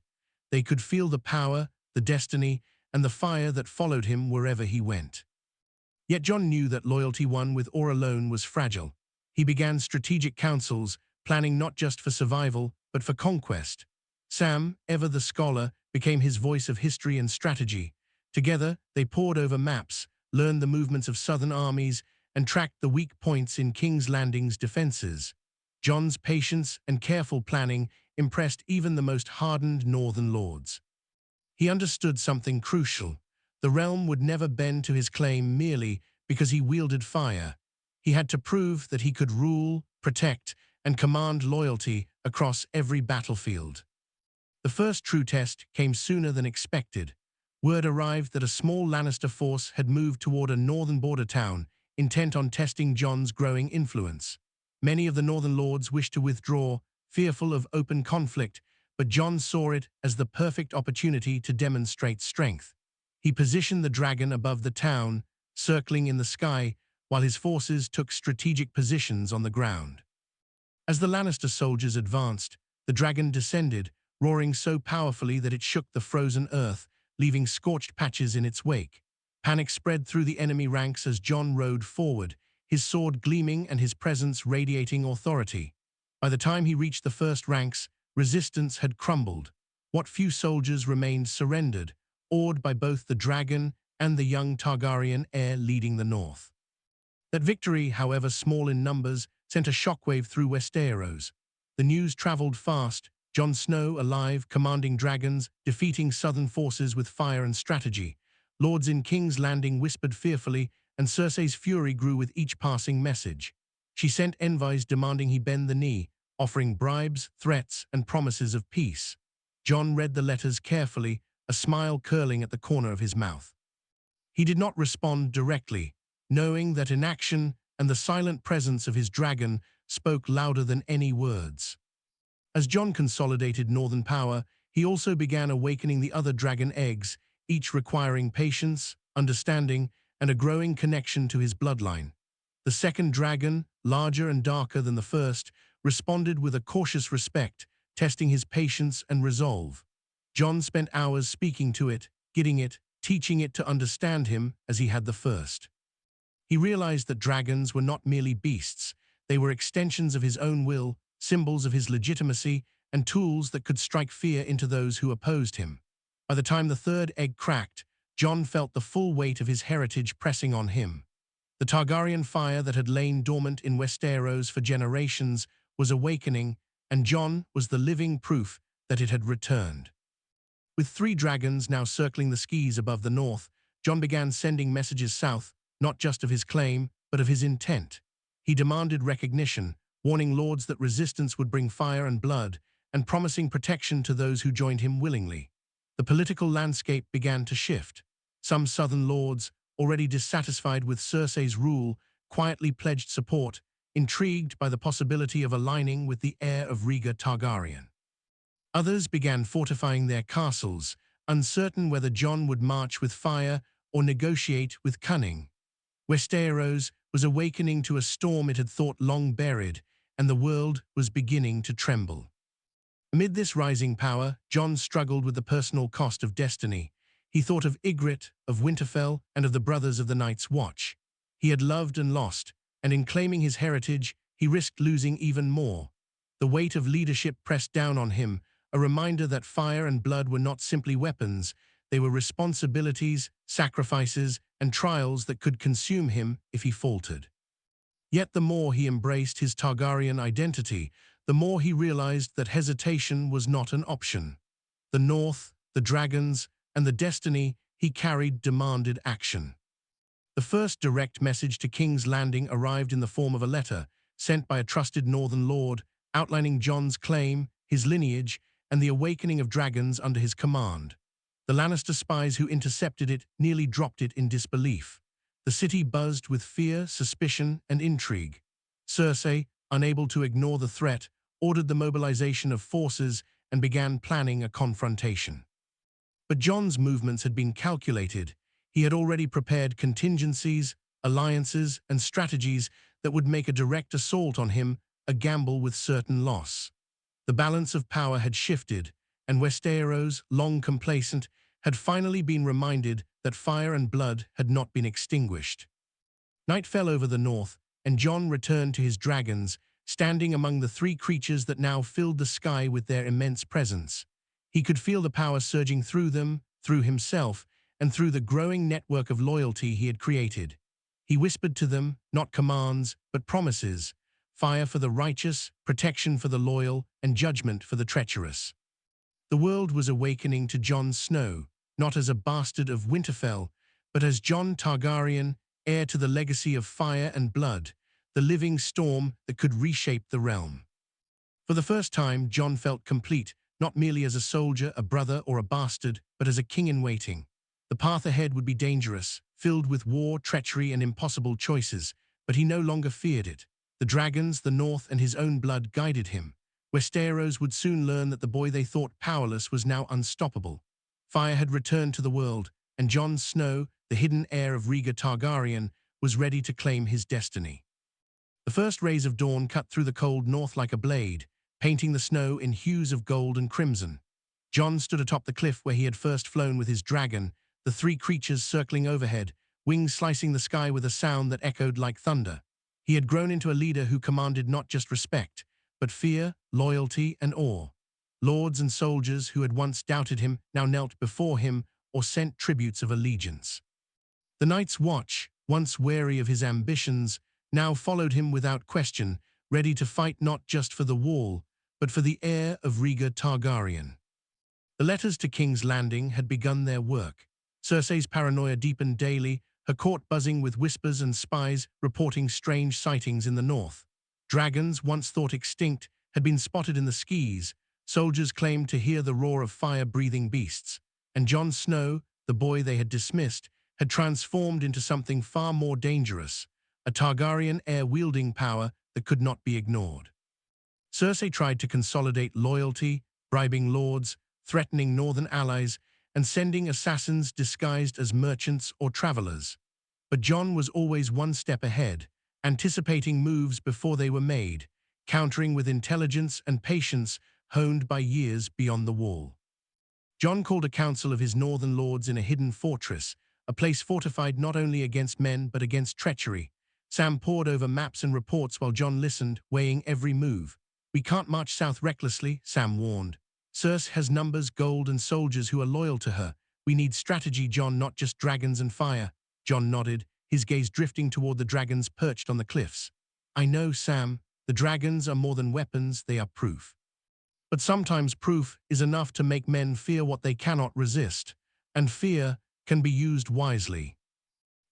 [SPEAKER 1] They could feel the power, the destiny, and the fire that followed him wherever he went. Yet Jon knew that loyalty won with or alone was fragile. He began strategic councils, planning not just for survival, but for conquest. Sam, ever the scholar, became his voice of history and strategy. Together, they pored over maps, learned the movements of southern armies, and tracked the weak points in King's Landing's defenses. Jon's patience and careful planning impressed even the most hardened northern lords. He understood something crucial. The realm would never bend to his claim merely because he wielded fire. He had to prove that he could rule, protect, and command loyalty across every battlefield. The first true test came sooner than expected. Word arrived that a small Lannister force had moved toward a northern border town, intent on testing Jon's growing influence. Many of the northern lords wished to withdraw, fearful of open conflict, but Jon saw it as the perfect opportunity to demonstrate strength. He positioned the dragon above the town, circling in the sky, while his forces took strategic positions on the ground. As the Lannister soldiers advanced, the dragon descended, roaring so powerfully that it shook the frozen earth, leaving scorched patches in its wake. Panic spread through the enemy ranks as Jon rode forward, his sword gleaming and his presence radiating authority. By the time he reached the first ranks, resistance had crumbled. What few soldiers remained surrendered, awed by both the dragon and the young Targaryen heir leading the north. That victory, however small in numbers, sent a shockwave through Westeros. The news traveled fast, Jon Snow alive, commanding dragons, defeating southern forces with fire and strategy. Lords in King's Landing whispered fearfully, and Cersei's fury grew with each passing message. She sent envoys demanding he bend the knee, offering bribes, threats, and promises of peace. Jon read the letters carefully, a smile curling at the corner of his mouth. He did not respond directly, knowing that inaction and the silent presence of his dragon spoke louder than any words. As Jon consolidated northern power, he also began awakening the other dragon eggs, each requiring patience, understanding, and a growing connection to his bloodline. The second dragon, larger and darker than the first, responded with a cautious respect, testing his patience and resolve. Jon spent hours speaking to it, guiding it, teaching it to understand him as he had the first. He realized that dragons were not merely beasts, they were extensions of his own will, symbols of his legitimacy, and tools that could strike fear into those who opposed him. By the time the third egg cracked, Jon felt the full weight of his heritage pressing on him. The Targaryen fire that had lain dormant in Westeros for generations was awakening, and Jon was the living proof that it had returned. With 3 dragons now circling the skies above the north, Jon began sending messages south, not just of his claim, but of his intent. He demanded recognition, warning lords that resistance would bring fire and blood, and promising protection to those who joined him willingly. The political landscape began to shift. Some southern lords, already dissatisfied with Cersei's rule, quietly pledged support, intrigued by the possibility of aligning with the heir of Rhaegar Targaryen. Others began fortifying their castles, uncertain whether Jon would march with fire or negotiate with cunning. Westeros was awakening to a storm it had thought long buried, and the world was beginning to tremble. Amid this rising power, Jon struggled with the personal cost of destiny. He thought of Ygritte, of Winterfell, and of the brothers of the Night's Watch. He had loved and lost, and in claiming his heritage, he risked losing even more. The weight of leadership pressed down on him, a reminder that fire and blood were not simply weapons, they were responsibilities, sacrifices, and trials that could consume him if he faltered. Yet the more he embraced his Targaryen identity, the more he realized that hesitation was not an option. The North, the dragons, and the destiny he carried demanded action. The first direct message to King's Landing arrived in the form of a letter, sent by a trusted northern lord, outlining Jon's claim, his lineage, and the awakening of dragons under his command. The Lannister spies who intercepted it nearly dropped it in disbelief. The city buzzed with fear, suspicion, and intrigue. Cersei, unable to ignore the threat, ordered the mobilization of forces and began planning a confrontation. But Jon's movements had been calculated. He had already prepared contingencies, alliances, and strategies that would make a direct assault on him a gamble with certain loss. The balance of power had shifted, and Westeros, long complacent, had finally been reminded that fire and blood had not been extinguished. Night fell over the north, and Jon returned to his dragons, standing among the three creatures that now filled the sky with their immense presence. He could feel the power surging through them, through himself, and through the growing network of loyalty he had created. He whispered to them, not commands, but promises: fire for the righteous, protection for the loyal, and judgment for the treacherous. The world was awakening to Jon Snow, not as a bastard of Winterfell, but as Jon Targaryen, heir to the legacy of fire and blood, the living storm that could reshape the realm. For the first time, Jon felt complete, not merely as a soldier, a brother, or a bastard, but as a king in waiting. The path ahead would be dangerous, filled with war, treachery, and impossible choices, but he no longer feared it. The dragons, the north, and his own blood guided him. Westeros would soon learn that the boy they thought powerless was now unstoppable. Fire had returned to the world, and Jon Snow, the hidden heir of Rhaegar Targaryen, was ready to claim his destiny. The first rays of dawn cut through the cold north like a blade, painting the snow in hues of gold and crimson. Jon stood atop the cliff where he had first flown with his dragon, the three creatures circling overhead, wings slicing the sky with a sound that echoed like thunder. He had grown into a leader who commanded not just respect, but fear, loyalty, and awe. Lords and soldiers who had once doubted him now knelt before him or sent tributes of allegiance. The Night's Watch, once wary of his ambitions, now followed him without question, ready to fight not just for the wall, but for the heir of Rhaegar Targaryen. The letters to King's Landing had begun their work. Cersei's paranoia deepened daily, her court buzzing with whispers and spies reporting strange sightings in the north. Dragons, once thought extinct, had been spotted in the skies. Soldiers claimed to hear the roar of fire-breathing beasts. And Jon Snow, the boy they had dismissed, had transformed into something far more dangerous, a Targaryen heir wielding power that could not be ignored. Cersei tried to consolidate loyalty, bribing lords, threatening northern allies, and sending assassins disguised as merchants or travelers. But Jon was always one step ahead, anticipating moves before they were made, countering with intelligence and patience honed by years beyond the wall. Jon called a council of his northern lords in a hidden fortress, a place fortified not only against men but against treachery. Sam pored over maps and reports while Jon listened, weighing every move. "We can't march south recklessly," Sam warned. "Cersei has numbers, gold, and soldiers who are loyal to her. We need strategy, Jon, not just dragons and fire." Jon nodded, his gaze drifting toward the dragons perched on the cliffs. "I know, Sam. The dragons are more than weapons, they are proof. But sometimes proof is enough to make men fear what they cannot resist, and fear can be used wisely."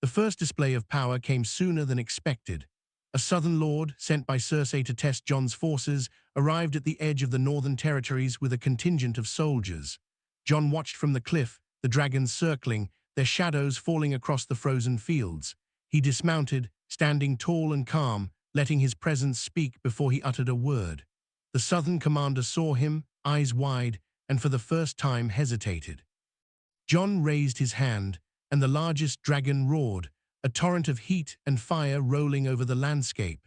[SPEAKER 1] The first display of power came sooner than expected. A southern lord, sent by Cersei to test Jon's forces, arrived at the edge of the northern territories with a contingent of soldiers. Jon watched from the cliff, the dragons circling, their shadows falling across the frozen fields. He dismounted, standing tall and calm, letting his presence speak before he uttered a word. The southern commander saw him, eyes wide, and for the first time hesitated. Jon raised his hand, and the largest dragon roared, a torrent of heat and fire rolling over the landscape.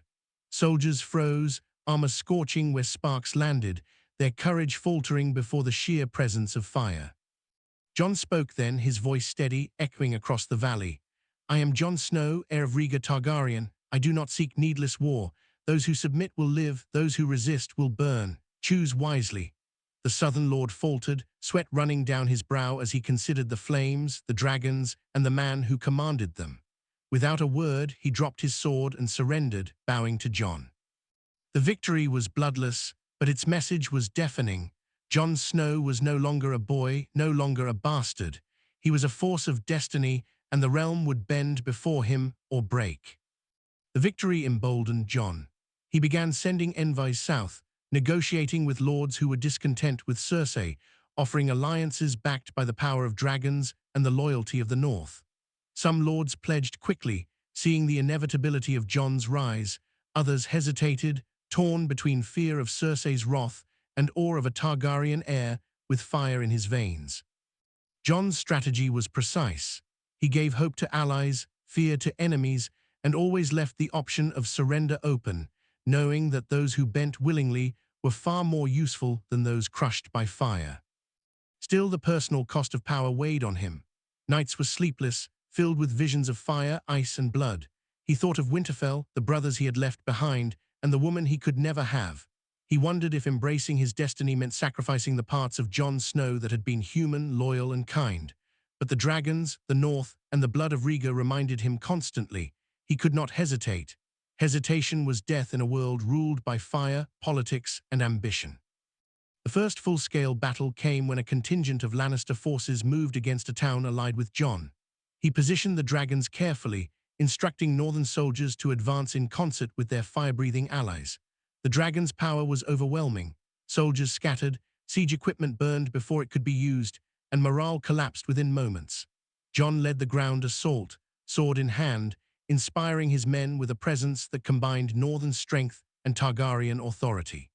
[SPEAKER 1] Soldiers froze, armor scorching where sparks landed, their courage faltering before the sheer presence of fire. Jon spoke then, his voice steady, echoing across the valley. I am Jon Snow, heir of Rhaegar Targaryen. I do not seek needless war. Those who submit will live, those who resist will burn. Choose wisely. The Southern Lord faltered, sweat running down his brow as he considered the flames, the dragons, and the man who commanded them. Without a word, he dropped his sword and surrendered, bowing to Jon. The victory was bloodless, but its message was deafening. Jon Snow was no longer a boy, no longer a bastard. He was a force of destiny, and the realm would bend before him or break. The victory emboldened Jon. He began sending envoys south, negotiating with lords who were discontent with Cersei, offering alliances backed by the power of dragons and the loyalty of the north. Some lords pledged quickly, seeing the inevitability of Jon's rise. Others hesitated, torn between fear of Cersei's wrath and awe of a Targaryen heir with fire in his veins. Jon's strategy was precise. He gave hope to allies, fear to enemies, and always left the option of surrender open, knowing that those who bent willingly were far more useful than those crushed by fire. Still, the personal cost of power weighed on him. Nights were sleepless, filled with visions of fire, ice, and blood. He thought of Winterfell, the brothers he had left behind, and the woman he could never have. He wondered if embracing his destiny meant sacrificing the parts of Jon Snow that had been human, loyal, and kind. But the dragons, the north, and the blood of Rhaegar reminded him constantly. He could not hesitate. Hesitation was death in a world ruled by fire, politics, and ambition. The first full-scale battle came when a contingent of Lannister forces moved against a town allied with Jon. He positioned the dragons carefully, instructing northern soldiers to advance in concert with their fire-breathing allies. The dragons' power was overwhelming. Soldiers scattered, siege equipment burned before it could be used, and morale collapsed within moments. Jon led the ground assault, sword in hand, inspiring his men with a presence that combined northern strength and Targaryen authority.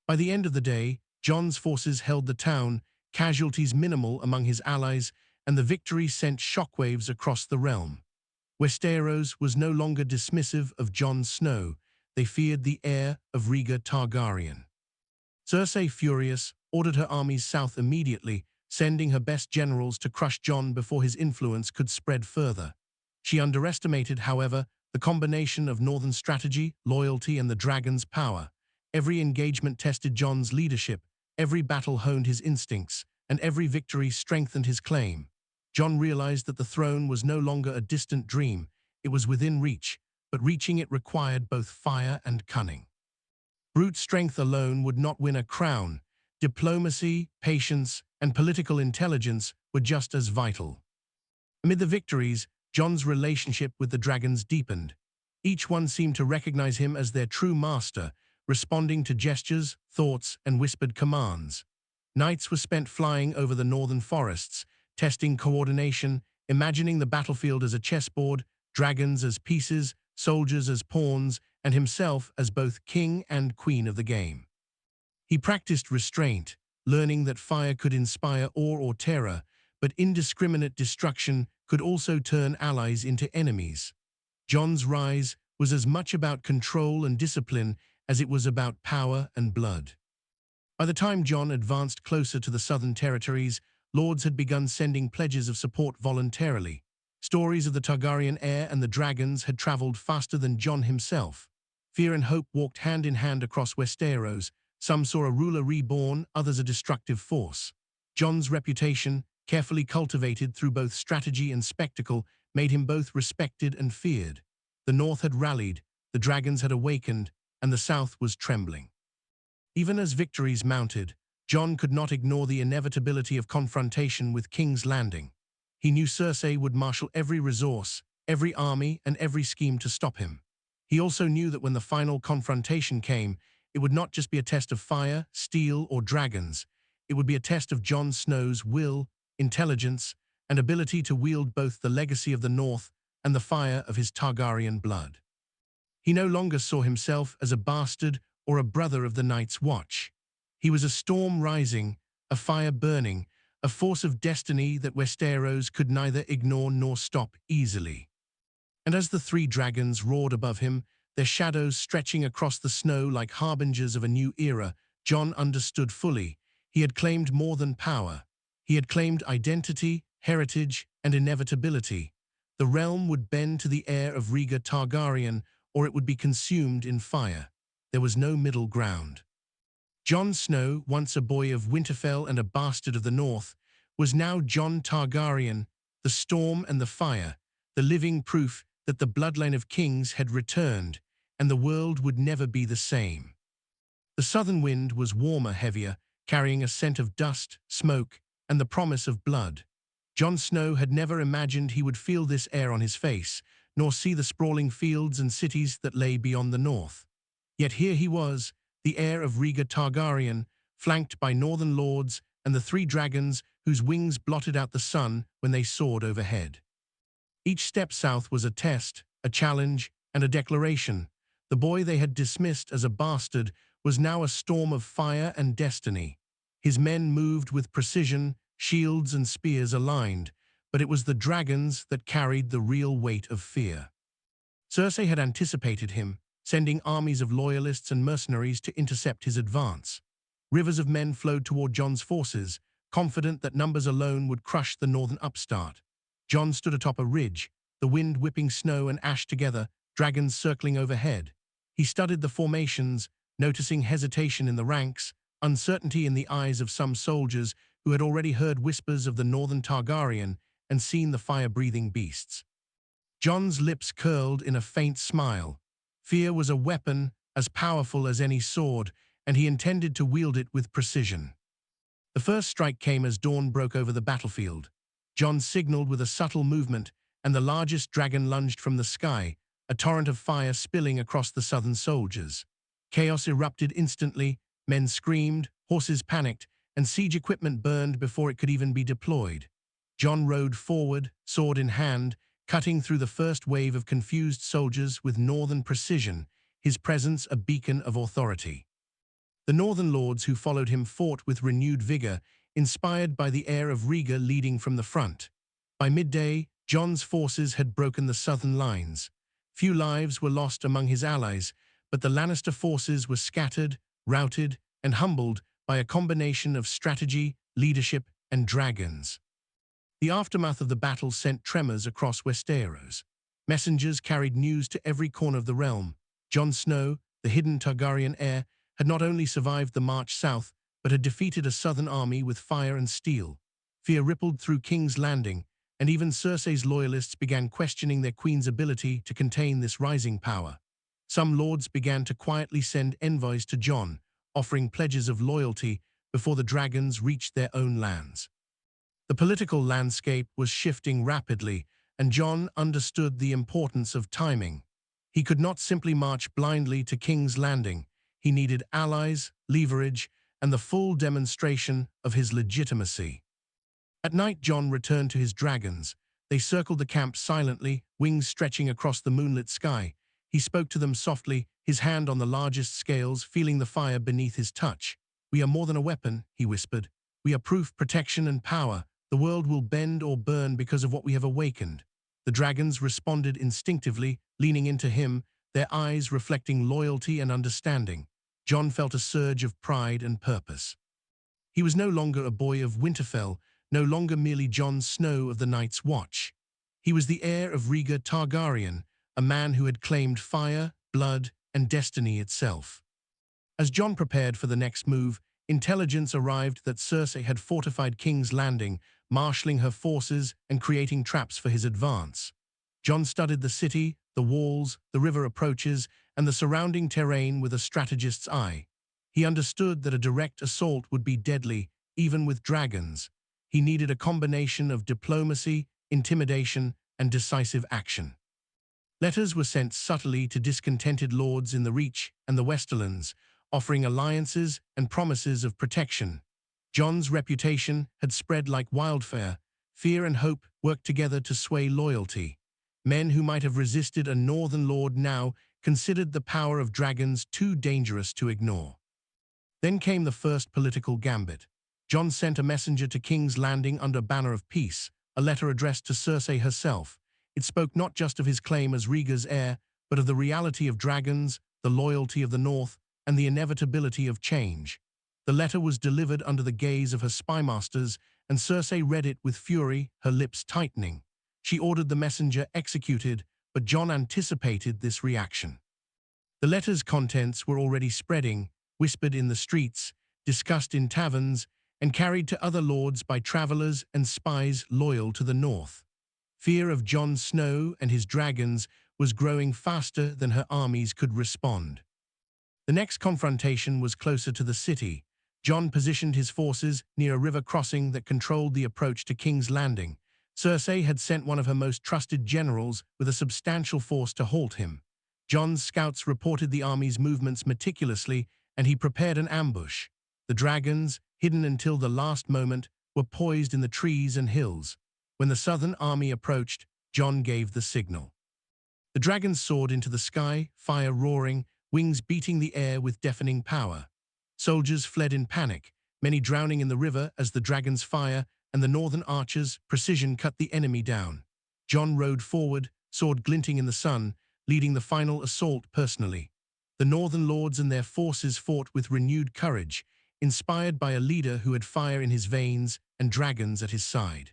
[SPEAKER 1] By the end of the day, Jon's forces held the town, casualties minimal among his allies, and the victory sent shockwaves across the realm. Westeros was no longer dismissive of Jon Snow. They feared the heir of Rhaegar Targaryen. Cersei, furious, ordered her armies south immediately, sending her best generals to crush Jon before his influence could spread further. She underestimated, however, the combination of northern strategy, loyalty, and the dragon's power. Every engagement tested Jon's leadership, every battle honed his instincts, and every victory strengthened his claim. Jon realized that the throne was no longer a distant dream. It was within reach, but reaching it required both fire and cunning. Brute strength alone would not win a crown. Diplomacy, patience, and political intelligence were just as vital. Amid the victories, Jon's relationship with the dragons deepened. Each one seemed to recognize him as their true master, responding to gestures, thoughts, and whispered commands. Nights were spent flying over the northern forests, testing coordination, imagining the battlefield as a chessboard, dragons as pieces, soldiers as pawns, and himself as both king and queen of the game. He practiced restraint, learning that fire could inspire awe or terror, but indiscriminate destruction could also turn allies into enemies. Jon's rise was as much about control and discipline as it was about power and blood. By the time Jon advanced closer to the southern territories, lords had begun sending pledges of support voluntarily. Stories of the Targaryen heir and the dragons had traveled faster than Jon himself. Fear and hope walked hand in hand across Westeros. Some saw a ruler reborn, others a destructive force. Jon's reputation, carefully cultivated through both strategy and spectacle, made him both respected and feared. The north had rallied, the dragons had awakened, and the south was trembling. Even as victories mounted, Jon could not ignore the inevitability of confrontation with King's Landing. He knew Cersei would marshal every resource, every army, and every scheme to stop him. He also knew that when the final confrontation came, it would not just be a test of fire, steel, or dragons. It would be a test of Jon Snow's will, intelligence, and ability to wield both the legacy of the North and the fire of his Targaryen blood. He no longer saw himself as a bastard or a brother of the Night's Watch. He was a storm rising, a fire burning, a force of destiny that Westeros could neither ignore nor stop easily. And as the three dragons roared above him, their shadows stretching across the snow like harbingers of a new era, Jon understood fully. He had claimed more than power. He had claimed identity, heritage, and inevitability. The realm would bend to the heir of Rhaegar Targaryen, or it would be consumed in fire. There was no middle ground. Jon Snow, once a boy of Winterfell and a bastard of the North, was now Jon Targaryen, the storm and the fire, the living proof that the bloodline of kings had returned, and the world would never be the same. The southern wind was warmer, heavier, carrying a scent of dust, smoke, and the promise of blood. Jon Snow had never imagined he would feel this air on his face, nor see the sprawling fields and cities that lay beyond the north. Yet here he was, the heir of Rhaegar Targaryen, flanked by northern lords and the three dragons whose wings blotted out the sun when they soared overhead. Each step south was a test, a challenge, and a declaration. The boy they had dismissed as a bastard was now a storm of fire and destiny. His men moved with precision, shields and spears aligned, but it was the dragons that carried the real weight of fear. Cersei had anticipated him, sending armies of loyalists and mercenaries to intercept his advance. Rivers of men flowed toward Jon's forces, confident that numbers alone would crush the northern upstart. Jon stood atop a ridge, the wind whipping snow and ash together, dragons circling overhead. He studied the formations, noticing hesitation in the ranks, uncertainty in the eyes of some soldiers who had already heard whispers of the northern Targaryen and seen the fire-breathing beasts. Jon's lips curled in a faint smile. Fear was a weapon as powerful as any sword, and he intended to wield it with precision. The first strike came as dawn broke over the battlefield. Jon signaled with a subtle movement, and the largest dragon lunged from the sky, a torrent of fire spilling across the southern soldiers. Chaos erupted instantly, men screamed, horses panicked, and siege equipment burned before it could even be deployed. Jon rode forward, sword in hand, cutting through the first wave of confused soldiers with northern precision, his presence a beacon of authority. The northern lords who followed him fought with renewed vigor, inspired by the heir of Rhaegar leading from the front. By midday, Jon's forces had broken the southern lines. Few lives were lost among his allies, but the Lannister forces were scattered, routed, and humbled by a combination of strategy, leadership, and dragons. The aftermath of the battle sent tremors across Westeros. Messengers carried news to every corner of the realm. Jon Snow, the hidden Targaryen heir, had not only survived the march south, but had defeated a southern army with fire and steel. Fear rippled through King's Landing, and even Cersei's loyalists began questioning their queen's ability to contain this rising power. Some lords began to quietly send envoys to Jon, offering pledges of loyalty before the dragons reached their own lands. The political landscape was shifting rapidly, and Jon understood the importance of timing. He could not simply march blindly to King's Landing. He needed allies, leverage, and the full demonstration of his legitimacy. At night, Jon returned to his dragons. They circled the camp silently, wings stretching across the moonlit sky. He spoke to them softly, his hand on the largest scales, feeling the fire beneath his touch. "We are more than a weapon," he whispered. "We are proof, protection, and power. The world will bend or burn because of what we have awakened." The dragons responded instinctively, leaning into him, their eyes reflecting loyalty and understanding. Jon felt a surge of pride and purpose. He was no longer a boy of Winterfell, no longer merely Jon Snow of the Night's Watch. He was the heir of Rhaegar Targaryen, a man who had claimed fire, blood, and destiny itself. As Jon prepared for the next move, intelligence arrived that Cersei had fortified King's Landing, marshalling her forces and creating traps for his advance. Jon studied the city, the walls, the river approaches, and the surrounding terrain with a strategist's eye. He understood that a direct assault would be deadly, even with dragons. He needed a combination of diplomacy, intimidation, and decisive action. Letters were sent subtly to discontented lords in the Reach and the Westerlands, offering alliances and promises of protection. Jon's reputation had spread like wildfire. Fear and hope worked together to sway loyalty. Men who might have resisted a northern lord now considered the power of dragons too dangerous to ignore. Then came the first political gambit. Jon sent a messenger to King's Landing under banner of peace, a letter addressed to Cersei herself. It spoke not just of his claim as Rhaegar's heir, but of the reality of dragons, the loyalty of the North, and the inevitability of change. The letter was delivered under the gaze of her spy masters, and Cersei read it with fury, her lips tightening. She ordered the messenger executed, but Jon anticipated this reaction. The letter's contents were already spreading, whispered in the streets, discussed in taverns, and carried to other lords by travelers and spies loyal to the north. Fear of Jon Snow and his dragons was growing faster than her armies could respond. The next confrontation was closer to the city. Jon positioned his forces near a river crossing that controlled the approach to King's Landing. Cersei had sent one of her most trusted generals with a substantial force to halt him. Jon's scouts reported the army's movements meticulously, and he prepared an ambush. The dragons, hidden until the last moment, were poised in the trees and hills. When the southern army approached, Jon gave the signal. The dragons soared into the sky, fire roaring, wings beating the air with deafening power. Soldiers fled in panic, many drowning in the river as the dragons' fire and the northern archers' precision cut the enemy down. Jon rode forward, sword glinting in the sun, leading the final assault personally. The northern lords and their forces fought with renewed courage, inspired by a leader who had fire in his veins and dragons at his side.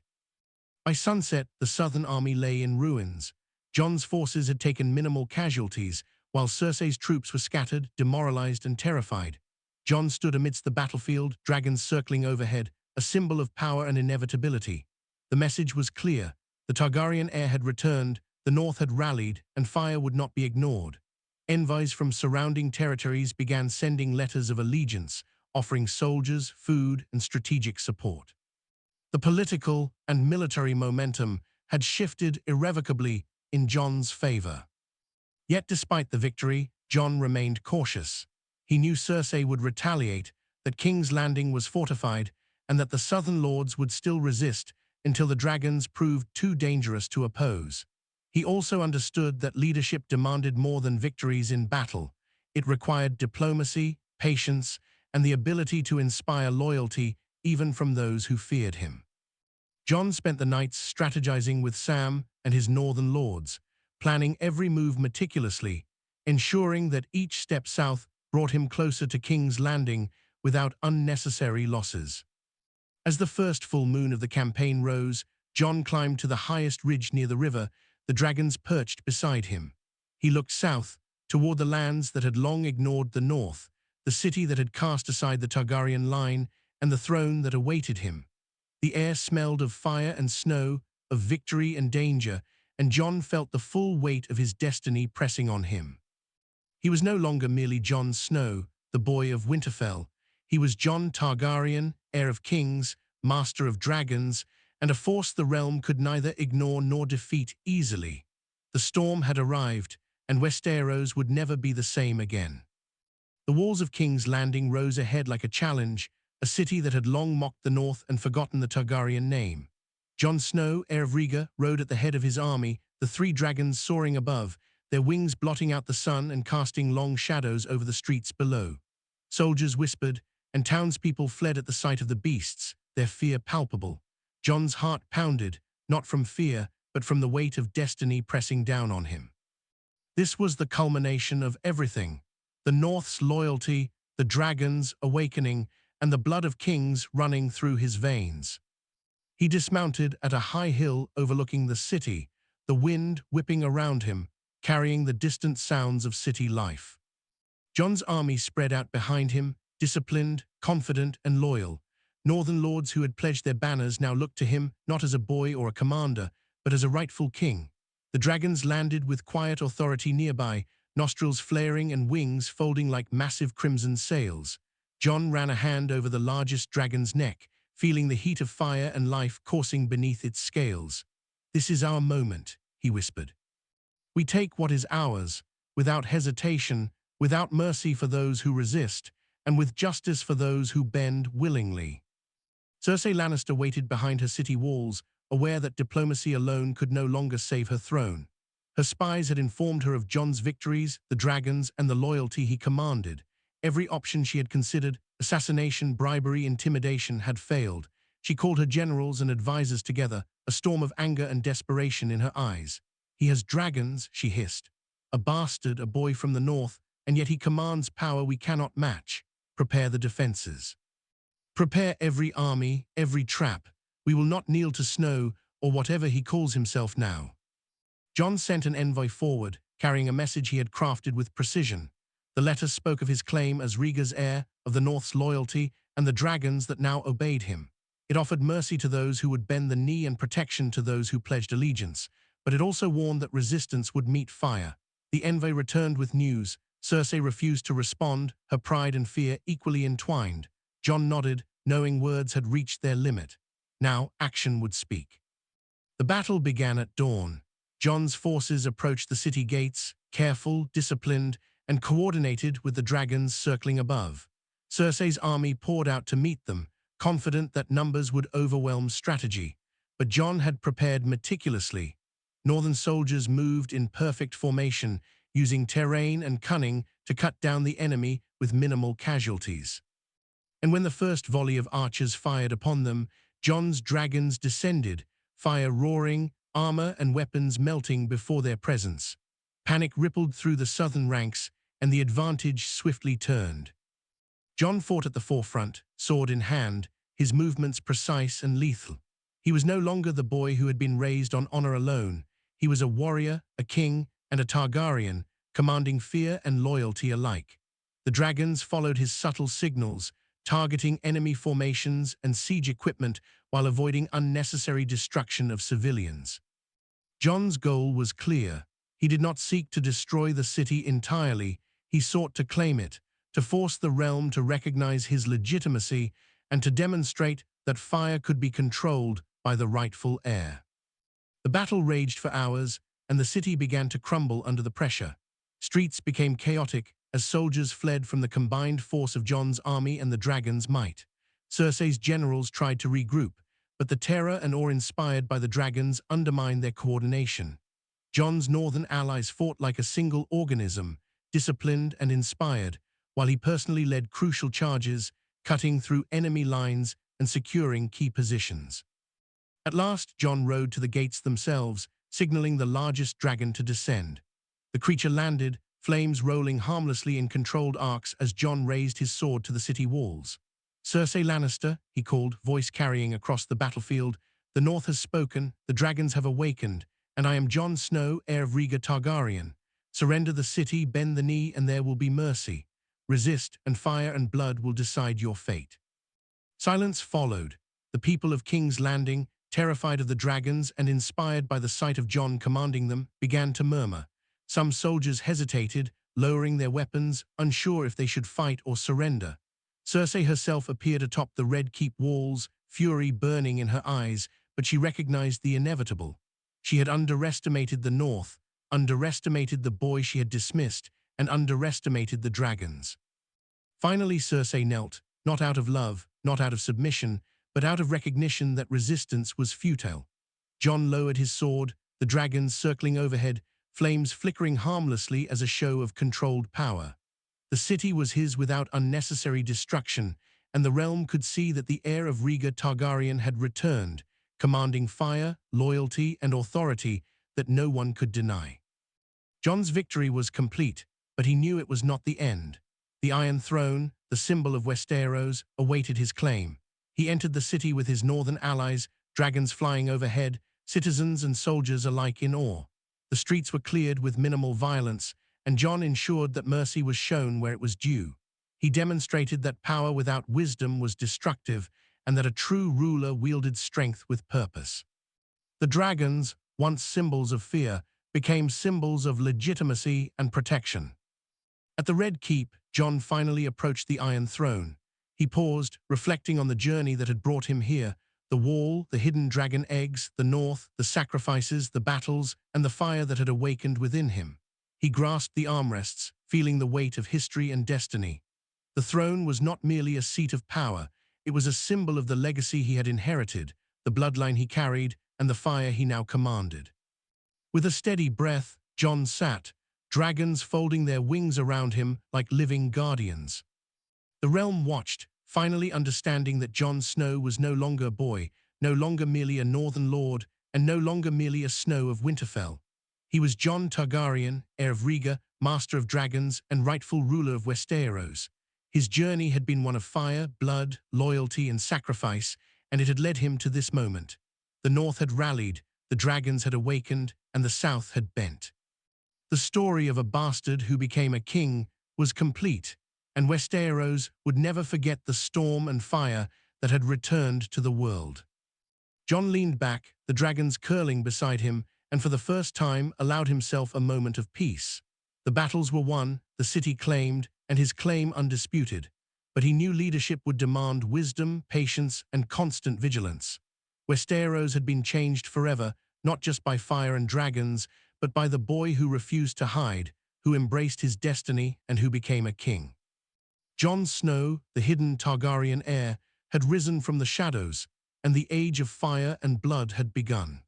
[SPEAKER 1] By sunset, the southern army lay in ruins. Jon's forces had taken minimal casualties, while Cersei's troops were scattered, demoralized, and terrified. Jon stood amidst the battlefield, dragons circling overhead, a symbol of power and inevitability. The message was clear. The Targaryen heir had returned, the north had rallied, and fire would not be ignored. Envoys from surrounding territories began sending letters of allegiance, offering soldiers, food, and strategic support. The political and military momentum had shifted irrevocably in Jon's favor. Yet despite the victory, Jon remained cautious. He knew Cersei would retaliate, that King's Landing was fortified, and that the southern lords would still resist until the dragons proved too dangerous to oppose. He also understood that leadership demanded more than victories in battle. It required diplomacy, patience, and the ability to inspire loyalty even from those who feared him. Jon spent the nights strategizing with Sam and his northern lords, planning every move meticulously, ensuring that each step south brought him closer to King's Landing without unnecessary losses. As the first full moon of the campaign rose, Jon climbed to the highest ridge near the river, the dragons perched beside him. He looked south, toward the lands that had long ignored the north, the city that had cast aside the Targaryen line, and the throne that awaited him. The air smelled of fire and snow, of victory and danger, and Jon felt the full weight of his destiny pressing on him. He was no longer merely Jon Snow, the boy of Winterfell. He was Jon Targaryen, heir of kings, master of dragons, and a force the realm could neither ignore nor defeat easily. The storm had arrived, and Westeros would never be the same again. The walls of King's Landing rose ahead like a challenge, a city that had long mocked the north and forgotten the Targaryen name. Jon Snow, heir of Rhaegar, rode at the head of his army, the three dragons soaring above, their wings blotting out the sun and casting long shadows over the streets below. Soldiers whispered, and townspeople fled at the sight of the beasts, their fear palpable. Jon's heart pounded, not from fear, but from the weight of destiny pressing down on him. This was the culmination of everything: the North's loyalty, the dragons' awakening, and the blood of kings running through his veins. He dismounted at a high hill overlooking the city, the wind whipping around him, carrying the distant sounds of city life. Jon's army spread out behind him, disciplined, confident, and loyal. Northern lords who had pledged their banners now looked to him not as a boy or a commander, but as a rightful king. The dragons landed with quiet authority nearby, nostrils flaring and wings folding like massive crimson sails. Jon ran a hand over the largest dragon's neck, feeling the heat of fire and life coursing beneath its scales. "This is our moment," he whispered. "We take what is ours, without hesitation, without mercy for those who resist, and with justice for those who bend willingly." Cersei Lannister waited behind her city walls, aware that diplomacy alone could no longer save her throne. Her spies had informed her of Jon's victories, the dragons, and the loyalty he commanded. Every option she had considered, assassination, bribery, intimidation, had failed. She called her generals and advisors together, a storm of anger and desperation in her eyes. "He has dragons," she hissed. "A bastard, a boy from the north, and yet he commands power we cannot match. Prepare the defenses. Prepare every army, every trap. We will not kneel to Snow or whatever he calls himself now." Jon sent an envoy forward, carrying a message he had crafted with precision. The letter spoke of his claim as Rhaegar's heir, of the North's loyalty, and the dragons that now obeyed him. It offered mercy to those who would bend the knee and protection to those who pledged allegiance, but it also warned that resistance would meet fire. The envoy returned with news. Cersei refused to respond, her pride and fear equally entwined. Jon nodded, knowing words had reached their limit. Now action would speak. The battle began at dawn. Jon's forces approached the city gates, careful, disciplined, and coordinated with the dragons circling above. Cersei's army poured out to meet them, confident that numbers would overwhelm strategy. But Jon had prepared meticulously. Northern soldiers moved in perfect formation, using terrain and cunning to cut down the enemy with minimal casualties. And when the first volley of archers fired upon them, Jon's dragons descended, fire roaring, armor and weapons melting before their presence. Panic rippled through the southern ranks, and the advantage swiftly turned. Jon fought at the forefront, sword in hand, his movements precise and lethal. He was no longer the boy who had been raised on honor alone. He was a warrior, a king, and a Targaryen, commanding fear and loyalty alike. The dragons followed his subtle signals, targeting enemy formations and siege equipment while avoiding unnecessary destruction of civilians. Jon's goal was clear. He did not seek to destroy the city entirely. He sought to claim it, to force the realm to recognize his legitimacy, and to demonstrate that fire could be controlled by the rightful heir. The battle raged for hours, and the city began to crumble under the pressure. Streets became chaotic as soldiers fled from the combined force of Jon's army and the dragon's might. Cersei's generals tried to regroup, but the terror and awe inspired by the dragons undermined their coordination. Jon's northern allies fought like a single organism, disciplined and inspired, while he personally led crucial charges, cutting through enemy lines and securing key positions. At last, Jon rode to the gates themselves, signaling the largest dragon to descend. The creature landed, flames rolling harmlessly in controlled arcs as Jon raised his sword to the city walls. "Cersei Lannister," he called, voice carrying across the battlefield, "the North has spoken, the dragons have awakened, and I am Jon Snow, heir of Rhaegar Targaryen. Surrender the city, bend the knee, and there will be mercy. Resist, and fire and blood will decide your fate." Silence followed. The people of King's Landing, terrified of the dragons and inspired by the sight of Jon commanding them, began to murmur. Some soldiers hesitated, lowering their weapons, unsure if they should fight or surrender. Cersei herself appeared atop the Red Keep walls, fury burning in her eyes, but she recognized the inevitable. She had underestimated the North, underestimated the boy she had dismissed, and underestimated the dragons. Finally, Cersei knelt, not out of love, not out of submission, but out of recognition that resistance was futile. Jon lowered his sword, the dragons circling overhead, flames flickering harmlessly as a show of controlled power. The city was his without unnecessary destruction, and the realm could see that the heir of Rhaegar Targaryen had returned, commanding fire, loyalty, and authority that no one could deny. Jon's victory was complete, but he knew it was not the end. The Iron Throne, the symbol of Westeros, awaited his claim. He entered the city with his northern allies, dragons flying overhead, citizens and soldiers alike in awe. The streets were cleared with minimal violence, and Jon ensured that mercy was shown where it was due. He demonstrated that power without wisdom was destructive, and that a true ruler wielded strength with purpose. The dragons, once symbols of fear, became symbols of legitimacy and protection. At the Red Keep, Jon finally approached the Iron Throne. He paused, reflecting on the journey that had brought him here: the wall, the hidden dragon eggs, the North, the sacrifices, the battles, and the fire that had awakened within him. He grasped the armrests, feeling the weight of history and destiny. The throne was not merely a seat of power, it was a symbol of the legacy he had inherited, the bloodline he carried, and the fire he now commanded. With a steady breath, Jon sat, dragons folding their wings around him like living guardians. The realm watched, finally understanding that Jon Snow was no longer a boy, no longer merely a northern lord, and no longer merely a Snow of Winterfell. He was Jon Targaryen, heir of Rhaegar, master of dragons, and rightful ruler of Westeros. His journey had been one of fire, blood, loyalty, and sacrifice, and it had led him to this moment. The North had rallied, the dragons had awakened, and the South had bent. The story of a bastard who became a king was complete, and Westeros would never forget the storm and fire that had returned to the world. Jon leaned back, the dragons curling beside him, and for the first time allowed himself a moment of peace. The battles were won, the city claimed, and his claim undisputed. But he knew leadership would demand wisdom, patience, and constant vigilance. Westeros had been changed forever, not just by fire and dragons, but by the boy who refused to hide, who embraced his destiny, and who became a king. Jon Snow, the hidden Targaryen heir, had risen from the shadows, and the age of fire and blood had begun.